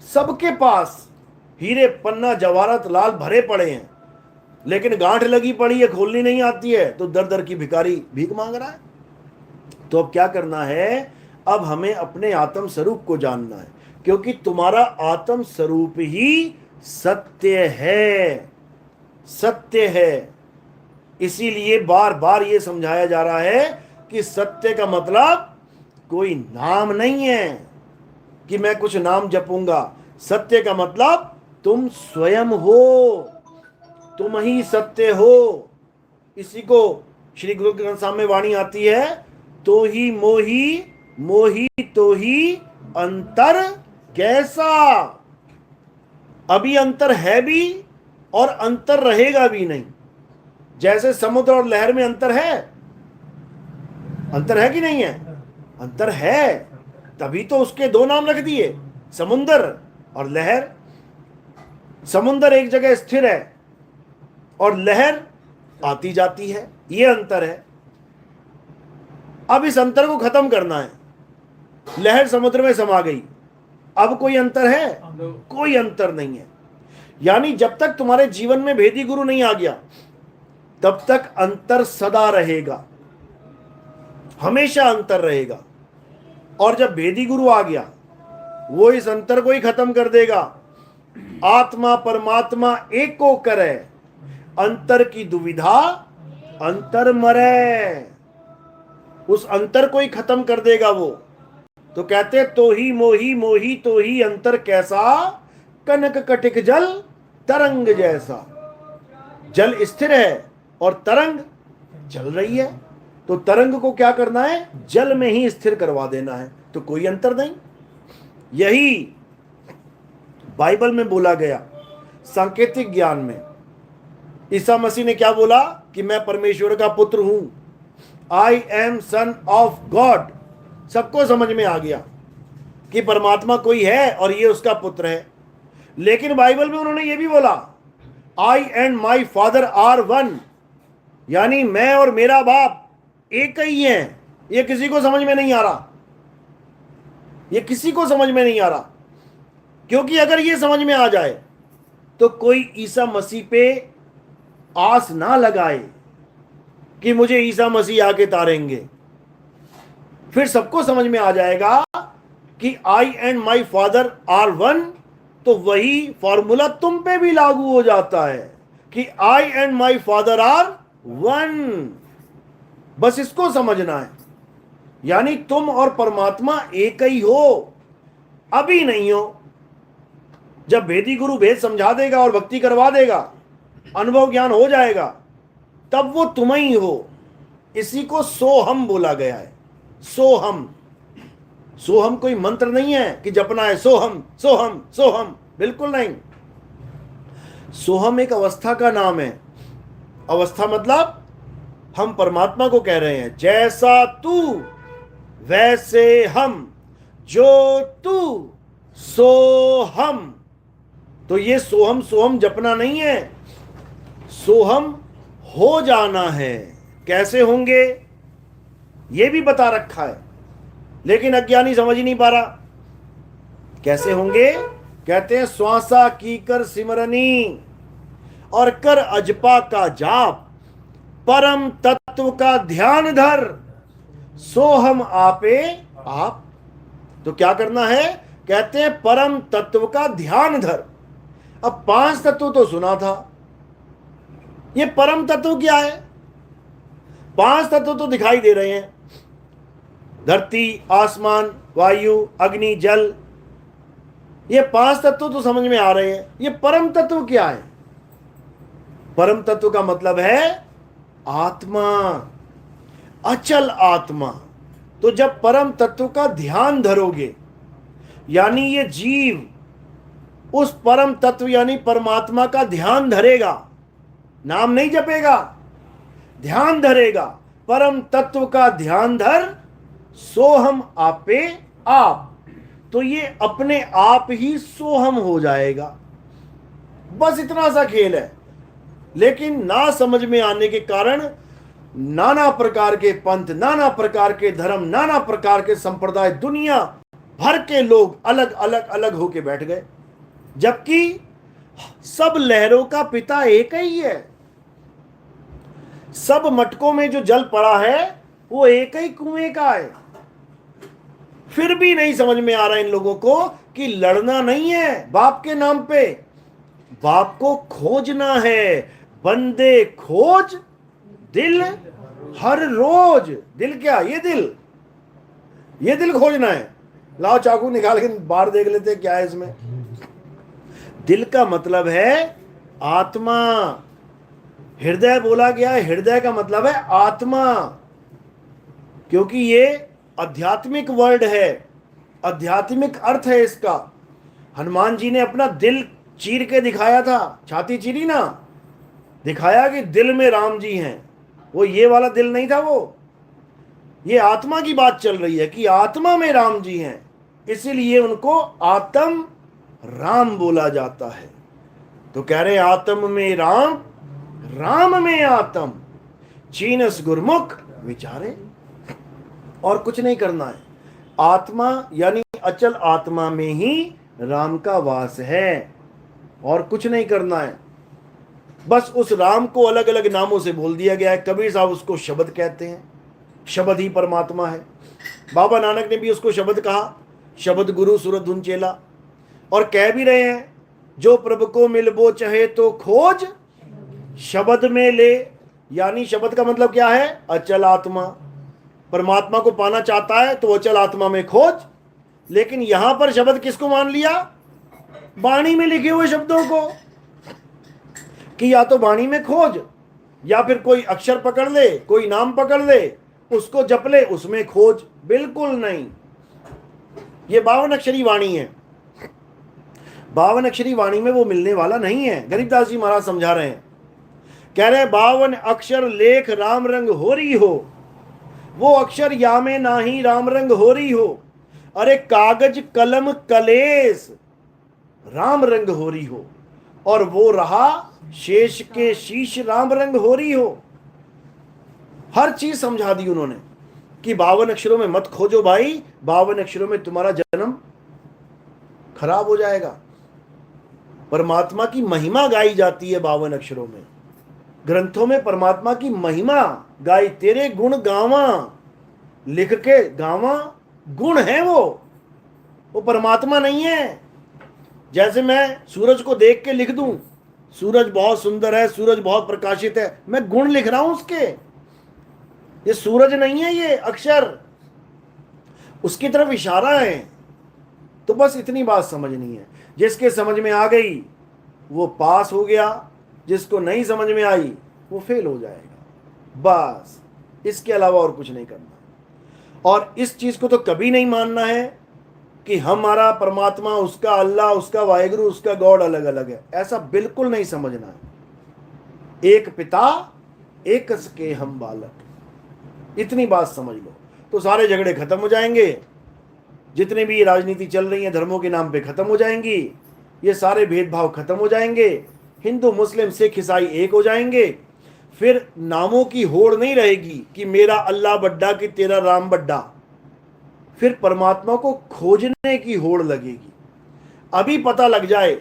सबके पास हीरे पन्ना जवाहरात लाल भरे पड़े हैं, लेकिन गांठ लगी पड़ी है, खोलनी नहीं आती है, तो दर दर की भिखारी भीख मांग रहा है। तो अब क्या करना है? अब हमें अपने आत्म स्वरूप को जानना है, क्योंकि तुम्हारा आत्म स्वरूप ही सत्य है, सत्य है। इसीलिए बार बार ये समझाया जा रहा है कि सत्य का मतलब कोई नाम नहीं है कि मैं कुछ नाम जपूंगा। सत्य का मतलब तुम स्वयं हो, तुम ही सत्य हो। इसी को श्री गुरु ग्रंथ साहब में वाणी आती है, तो ही मोही मोही तो ही अंतर कैसा। अभी अंतर है भी और अंतर रहेगा भी नहीं। जैसे समुद्र और लहर में अंतर है, अंतर है कि नहीं है? अंतर है, तभी तो उसके दो नाम रख दिए, समुद्र और लहर। समुद्र एक जगह स्थिर है और लहर आती जाती है, ये अंतर है। अब इस अंतर को खत्म करना है। लहर समुद्र में समा गई, अब कोई अंतर है? कोई अंतर नहीं है। यानी जब तक तुम्हारे जीवन में भेदी गुरु नहीं आ गया तब तक अंतर सदा रहेगा, हमेशा अंतर रहेगा। और जब भेदी गुरु आ गया वो इस अंतर को ही खत्म कर देगा। आत्मा परमात्मा एक को करे, अंतर की दुविधा अंतर मरे। उस अंतर को ही खत्म कर देगा वो। तो कहते तो ही मोही मोही तो ही अंतर कैसा, कनक कटिक जल तरंग जैसा। जल स्थिर है और तरंग चल रही है, तो तरंग को क्या करना है? जल में ही स्थिर करवा देना है, तो कोई अंतर नहीं। यही बाइबल में बोला गया। सांकेतिक ज्ञान में ईसा मसीह ने क्या बोला कि मैं परमेश्वर का पुत्र हूं, I am son of God. सबको समझ में आ गया कि परमात्मा कोई है और ये उसका पुत्र है। लेकिन बाइबल में उन्होंने ये भी बोला, I and my father are one, यानी मैं और मेरा बाप एक ही है। ये किसी को समझ में नहीं आ रहा, ये किसी को समझ में नहीं आ रहा। क्योंकि अगर ये समझ में आ जाए तो कोई ईसा मसीह पे आस ना लगाए कि मुझे ईसा मसीह आके तारेंगे। फिर सबको समझ में आ जाएगा कि I and my father are one, तो वही फॉर्मूला तुम पे भी लागू हो जाता है कि I and my father are one. बस इसको समझना है। यानी तुम और परमात्मा एक ही हो, अभी नहीं हो। जब भेदी गुरु भेद समझा देगा और भक्ति करवा देगा, अनुभव ज्ञान हो जाएगा, तब वो तुम ही हो। इसी को सोहम बोला गया है। सोहम, सोहम कोई मंत्र नहीं है कि जपना है सोहम सोहम सोहम, बिल्कुल नहीं। सोहम एक अवस्था का नाम है। अवस्था मतलब हम परमात्मा को कह रहे हैं, जैसा तू वैसे हम, जो तू सो हम। तो ये सोहम सोहम जपना नहीं है, सोहम हो जाना है। कैसे होंगे ये भी बता रखा है, लेकिन अज्ञानी समझ ही नहीं पा रहा। कैसे होंगे? कहते हैं श्वासा की कर सिमरनी और कर अजपा का जाप, परम तत्व का ध्यान धर, सोहम आपे आप। तो क्या करना है? कहते हैं परम तत्व का ध्यान धर। अब 5 तत्व तो सुना था, ये परम तत्व क्या है? 5 तत्व तो दिखाई दे रहे हैं, धरती, आसमान, वायु, अग्नि, जल। ये 5 तत्व तो समझ में आ रहे हैं। ये परम तत्व क्या है? परम तत्व का मतलब है आत्मा, अचल आत्मा। तो जब परम तत्व का ध्यान धरोगे, यानी ये जीव उस परम तत्व यानी परमात्मा का ध्यान धरेगा, नाम नहीं जपेगा, ध्यान धरेगा। परम तत्व का ध्यान धर, सोहम आपे आप। तो ये अपने आप ही सोहम हो जाएगा। बस इतना सा खेल है। लेकिन ना समझ में आने के कारण नाना प्रकार के पंथ, नाना प्रकार के धर्म, नाना प्रकार के संप्रदाय, दुनिया भर के लोग अलग अलग अलग होके बैठ गए, जबकि सब लहरों का पिता एक ही है। सब मटकों में जो जल पड़ा है वो एक ही कुएं का है। फिर भी नहीं समझ में आ रहा इन लोगों को कि लड़ना नहीं है बाप के नाम पे, बाप को खोजना है। बंदे खोज दिल हर रोज। दिल क्या? ये दिल खोजना है। लाओ चाकू निकाल के बाहर देख लेते क्या है इसमें। दिल का मतलब है आत्मा। हृदय बोला गया है, हृदय का मतलब है आत्मा, क्योंकि ये आध्यात्मिक वर्ड है, आध्यात्मिक अर्थ है इसका। हनुमान जी ने अपना दिल चीर के दिखाया था, छाती चीरी ना, दिखाया कि दिल में राम जी हैं। वो ये वाला दिल नहीं था, वो ये आत्मा की बात चल रही है कि आत्मा में राम जी हैं, इसीलिए उनको आत्म राम बोला जाता है। तो कह रहे आत्म में राम राम में आत्म चीनस गुरमुख विचारे। और कुछ नहीं करना है, आत्मा यानी अचल आत्मा में ही राम का वास है, और कुछ नहीं करना है। बस उस राम को अलग अलग नामों से बोल दिया गया है। कबीर साहब उसको शब्द कहते हैं, शब्द ही परमात्मा है। बाबा नानक ने भी उसको शब्द कहा, शब्द गुरु सूरत धुन चेला। और कह भी रहे हैं, जो प्रभु को मिलबो चाहे तो खोज शब्द में ले। यानी शब्द का मतलब क्या है? अचल आत्मा। परमात्मा को पाना चाहता है तो अचल आत्मा में खोज। लेकिन यहां पर शब्द किसको मान लिया? वाणी में लिखे हुए शब्दों को, कि या तो वाणी में खोज, या फिर कोई अक्षर पकड़ ले, कोई नाम पकड़ ले, उसको जप ले, उसमें खोज। बिल्कुल नहीं, ये 52 अक्षरी वाणी है। 52 अक्षरी वाणी में वो मिलने वाला नहीं है। गरीबदास जी महाराज समझा रहे हैं, कह रहे 52 अक्षर लेख राम रंग हो रही हो, वो अक्षर या में नाही राम रंग हो रही हो। अरे कागज कलम कलेस राम रंग हो रही हो, और वो रहा शेष के शीश राम रंग हो रही हो। हर चीज समझा दी उन्होंने कि 52 अक्षरों में मत खोजो भाई, 52 अक्षरों में तुम्हारा जन्म खराब हो जाएगा। परमात्मा की महिमा गाई जाती है 52 अक्षरों में। ग्रंथों में परमात्मा की महिमा गाई, तेरे गुण गावा, लिख के गावा, गुण है वो परमात्मा नहीं है। जैसे मैं सूरज को देख के लिख दूं, सूरज बहुत सुंदर है, सूरज बहुत प्रकाशित है, मैं गुण लिख रहा हूं उसके। ये सूरज नहीं है, ये अक्षर उसकी तरफ इशारा है। तो बस इतनी बात समझनी है। जिसके समझ में आ गई वो पास हो गया, जिसको नहीं समझ में आई वो फेल हो जाएगा। बस इसके अलावा और कुछ नहीं करना। और इस चीज को तो कभी नहीं मानना है कि हमारा परमात्मा, उसका अल्लाह, उसका वाहिगुरु, उसका गॉड अलग अलग है। ऐसा बिल्कुल नहीं समझना है। एक पिता एक के हम बालक, इतनी बात समझ लो तो सारे झगड़े खत्म हो जाएंगे। जितनी भी राजनीति चल रही है धर्मों के नाम पे खत्म हो जाएंगी। ये सारे भेदभाव खत्म हो जाएंगे। हिंदू मुस्लिम सिख ईसाई एक हो जाएंगे। फिर नामों की होड़ नहीं रहेगी कि मेरा अल्लाह बड्डा कि तेरा राम बड्डा। फिर परमात्मा को खोजने की होड़ लगेगी। अभी पता लग जाए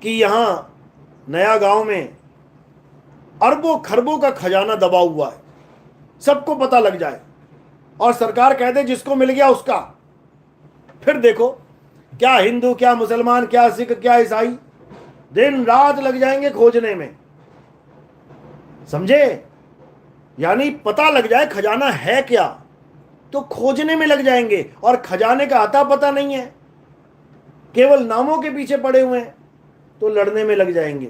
कि यहां नया गांव में अरबों खरबों का खजाना दबा हुआ है, सबको पता लग जाए, और सरकार कह दे जिसको मिल गया उसका। फिर देखो क्या हिंदू, क्या मुसलमान, क्या सिख, क्या ईसाई दिन रात लग जाएंगे खोजने में। समझे? यानी पता लग जाए खजाना है क्या तो खोजने में लग जाएंगे। और खजाने का आता पता नहीं है, केवल नामों के पीछे पड़े हुए हैं तो लड़ने में लग जाएंगे।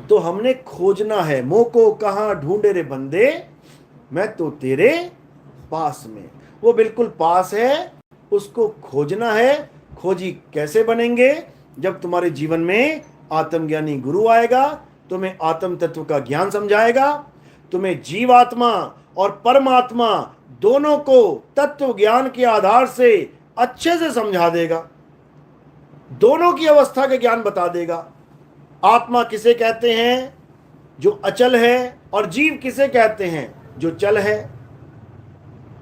तो हमने खोजना है। मोह को कहां ढूंढे रे बंदे, मैं तो तेरे पास में। वो बिल्कुल पास है, उसको खोजना है। खोजी कैसे बनेंगे? जब तुम्हारे जीवन में आत्मज्ञानी गुरु आएगा, तुम्हें आत्म तत्व का ज्ञान समझाएगा, तुम्हें जीवात्मा और परमात्मा दोनों को तत्व ज्ञान के आधार से अच्छे से समझा देगा, दोनों की अवस्था के ज्ञान बता देगा। आत्मा किसे कहते हैं? जो अचल है। और जीव किसे कहते हैं? जो चल है।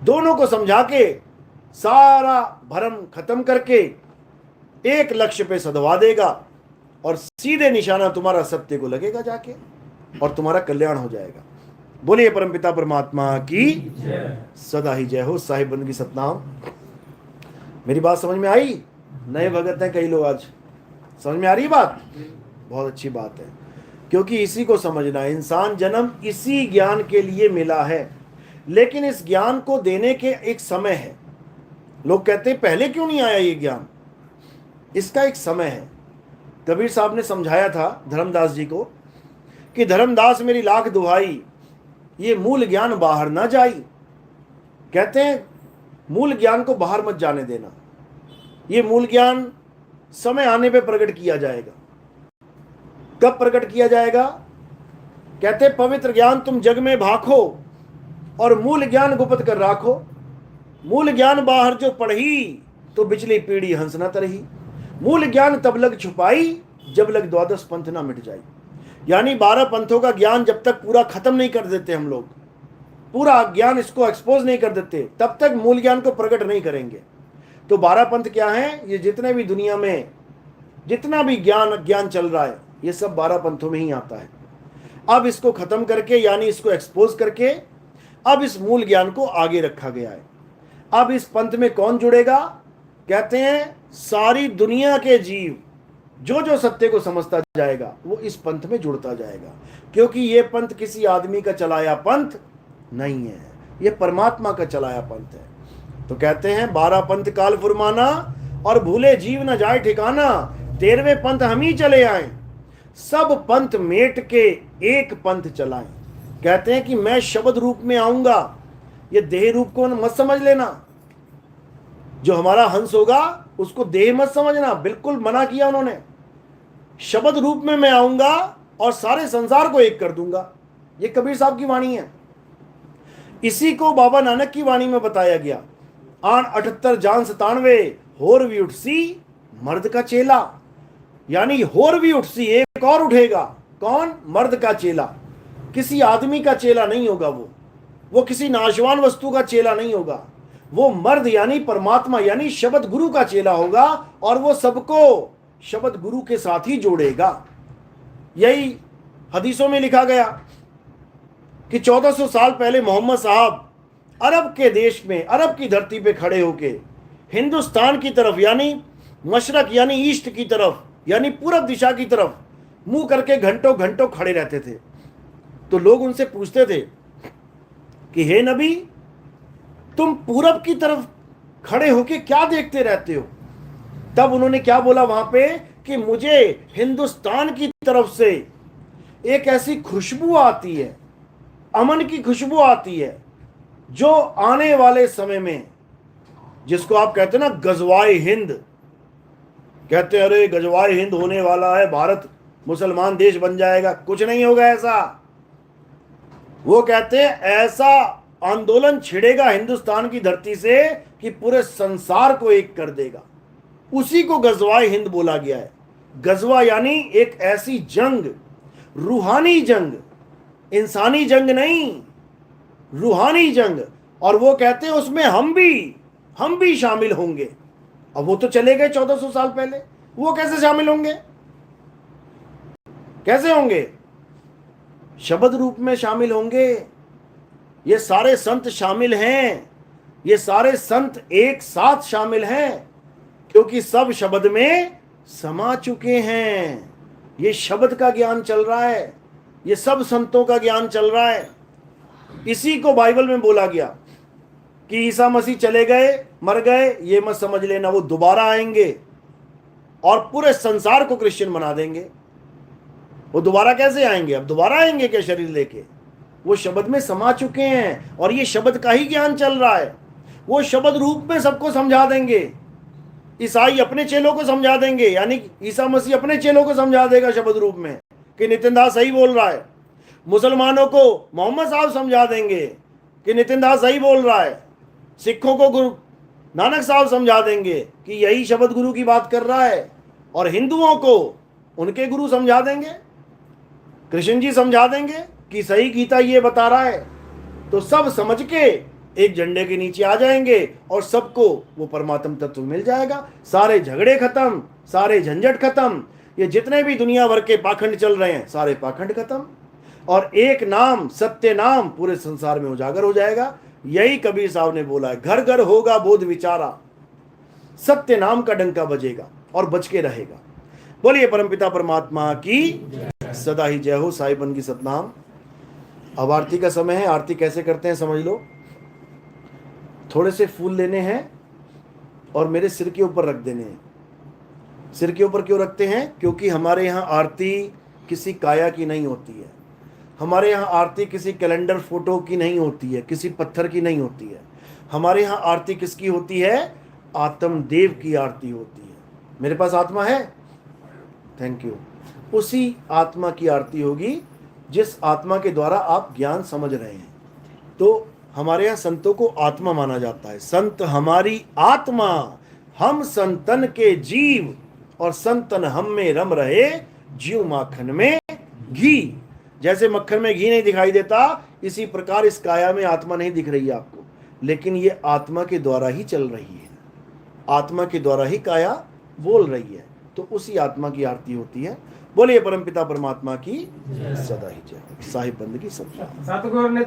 दोनों को समझा के सारा भरम खत्म करके एक लक्ष्य पे सधवा देगा, और सीधे निशाना तुम्हारा सत्य को लगेगा जाके, और तुम्हारा कल्याण हो जाएगा। बोलिए परमपिता परमात्मा की सदा ही जय हो। साहिब बंद की सतनाम। मेरी बात समझ में आई? नए भगत हैं कई लोग, आज समझ में आ रही बात? बहुत अच्छी बात है, क्योंकि इसी को समझना है। इंसान जन्म इसी ज्ञान के लिए मिला है, लेकिन इस ज्ञान को देने के एक समय है। लोग कहते हैं पहले क्यों नहीं आया ये ज्ञान? इसका एक समय है। कबीर साहब ने समझाया था धर्मदास जी को कि धर्मदास मेरी लाख दुहाई, ये मूल ज्ञान बाहर ना जाई। कहते हैं मूल ज्ञान को बाहर मत जाने देना, ये मूल ज्ञान समय आने पे प्रकट किया जाएगा। कब प्रकट किया जाएगा? कहते पवित्र ज्ञान तुम जग में भाखो, और मूल ज्ञान गुप्त कर राखो। मूल ज्ञान बाहर जो पढ़ी, तो बिचली पीढ़ी हंस न तरही। मूल ज्ञान तब लग छुपाई, जब लग द्वादश पंथ ना मिट जाई। यानी 12 पंथों का ज्ञान जब तक पूरा खत्म नहीं कर देते हम लोग, पूरा ज्ञान इसको एक्सपोज नहीं कर देते, तब तक मूल ज्ञान को प्रकट नहीं करेंगे। तो 12 पंथ क्या हैं? ये जितने भी दुनिया में जितना भी ज्ञान चल रहा है, ये सब 12 पंथों में ही आता है। अब इसको खत्म करके, यानी इसको एक्सपोज करके, अब इस मूल ज्ञान को आगे रखा गया है। अब इस पंथ में कौन जुड़ेगा? कहते हैं सारी दुनिया के जीव, जो जो सत्य को समझता जाएगा वो इस पंथ में जुड़ता जाएगा, क्योंकि ये पंथ किसी आदमी का चलाया पंथ नहीं है, ये परमात्मा का चलाया पंथ है। तो कहते हैं 12 पंथ काल फुरमाना, और भूले जीव न जाए ठिकाना, 13वें पंथ हम ही चले आए, सब पंथ मेट के एक पंथ चलाएं। कहते हैं कि मैं शब्द रूप में आऊंगा, ये देह रूप को मत समझ लेना, जो हमारा हंस होगा उसको देह मत समझना, बिल्कुल मना किया उन्होंने। शब्द रूप में मैं आऊंगा और सारे संसार को एक कर दूंगा, ये कबीर साहब की वाणी है। इसी को बाबा नानक की वाणी में बताया गया, आन 78 जान 97 होर भी उठसी मर्द का चेला, यानी होर भी उठसी, एक और उठेगा। कौन? मर्द का चेला, किसी आदमी का चेला नहीं होगा, वो किसी नाशवान वस्तु का चेला नहीं होगा, वो मर्द यानी परमात्मा यानी शब्द गुरु का चेला होगा, और वो सबको शब्द गुरु के साथ ही जोड़ेगा। यही हदीसों में लिखा गया कि 1400 साल पहले मोहम्मद साहब अरब के देश में, अरब की धरती पे खड़े होके हिंदुस्तान की तरफ, यानी मशरक यानी ईस्ट की तरफ, यानी पूरब दिशा की तरफ मुंह करके घंटों घंटों खड़े रहते थे। तो लोग उनसे पूछते थे कि हे नबी, तुम पूरब की तरफ खड़े होके क्या देखते रहते हो? तब उन्होंने क्या बोला वहां पे कि मुझे हिंदुस्तान की तरफ से एक ऐसी खुशबू आती है, अमन की खुशबू आती है, जो आने वाले समय में, जिसको आप कहते हैं ना गजवाए हिंद, कहते हैं अरे गजवाए हिंद होने वाला है, भारत मुसलमान देश बन जाएगा। कुछ नहीं होगा ऐसा। वो कहते हैं ऐसा आंदोलन छिड़ेगा हिंदुस्तान की धरती से कि पूरे संसार को एक कर देगा। उसी को गजवाए हिंद बोला गया है। गजवा यानी एक ऐसी जंग, रूहानी जंग, इंसानी जंग नहीं, रूहानी जंग। और वो कहते हैं उसमें हम भी शामिल होंगे। अब वो तो चले गए 1400 साल पहले, वो कैसे शामिल होंगे? कैसे होंगे? शब्द रूप में शामिल होंगे। ये सारे संत शामिल हैं, ये सारे संत एक साथ शामिल हैं, क्योंकि सब शब्द में समा चुके हैं। ये शब्द का ज्ञान चल रहा है, ये सब संतों का ज्ञान चल रहा है। इसी को बाइबल में बोला गया कि ईसा मसीह चले गए, मर गए, ये मत समझ लेना, वो दोबारा आएंगे और पूरे संसार को क्रिश्चियन बना देंगे। वो दोबारा कैसे आएंगे? अब दोबारा आएंगे क्या शरीर लेके? वो शब्द में समा चुके हैं और ये शब्द का ही ज्ञान चल रहा है। वो शब्द रूप में सबको समझा देंगे। ईसाई अपने चेलों को समझा देंगे, यानी ईसा मसीह अपने चेलों को समझा देगा शब्द रूप में कि नितिन दास सही बोल रहा है। मुसलमानों को मोहम्मद साहब समझा देंगे कि नितिन दास सही बोल रहा है। सिखों को गुरु नानक साहब समझा देंगे कि यही शब्द गुरु की बात कर रहा है। और हिंदुओं को उनके गुरु समझा देंगे, कृष्ण जी समझा देंगे कि सही गीता ये बता रहा है। तो सब समझ के एक झंडे के नीचे आ जाएंगे और सबको वो परमात्म तत्व मिल जाएगा। सारे झगड़े खत्म, सारे झंझट खत्म, ये जितने भी दुनिया भर के पाखंड चल रहे हैं सारे पाखंड खत्म, और एक नाम, सत्य नाम पूरे संसार में उजागर हो जाएगा। यही कबीर साहब ने बोला है, घर घर होगा बोध विचारा, सत्य नाम का डंका बजेगा और बच के रहेगा। बोलिए परमपिता परमात्मा की सदा ही जय हो। साई बन की सतनाम। अब आरती का समय है। आरती कैसे करते हैं समझ लो। थोड़े से फूल लेने हैं और मेरे सिर के ऊपर रख देने हैं। सिर के ऊपर क्यों रखते हैं? क्योंकि हमारे यहाँ आरती किसी काया की नहीं होती है। हमारे यहाँ आरती किसी कैलेंडर फोटो की नहीं होती है, किसी पत्थर की नहीं होती है। हमारे यहाँ आरती किसकी होती है? आत्मदेव की आरती होती है। मेरे पास आत्मा है, थैंक यू। उसी आत्मा की आरती होगी जिस आत्मा के द्वारा आप ज्ञान समझ रहे हैं। तो हमारे यहाँ संतों को आत्मा माना जाता है। संत हमारी आत्मा, हम संतन के जीव, और संतन हम में रम रहे, जीव माखन में घी, जैसे मक्खन में घी नहीं दिखाई देता, इसी प्रकार इस काया में आत्मा नहीं दिख रही है आपको, लेकिन ये आत्मा के द्वारा ही चल रही है, आत्मा के द्वारा ही काया बोल रही है। तो उसी आत्मा की आरती होती है। बोलिए परमपिता परमात्मा की सदा ही जय। साहिब बंदगी सब। सतगुरु ने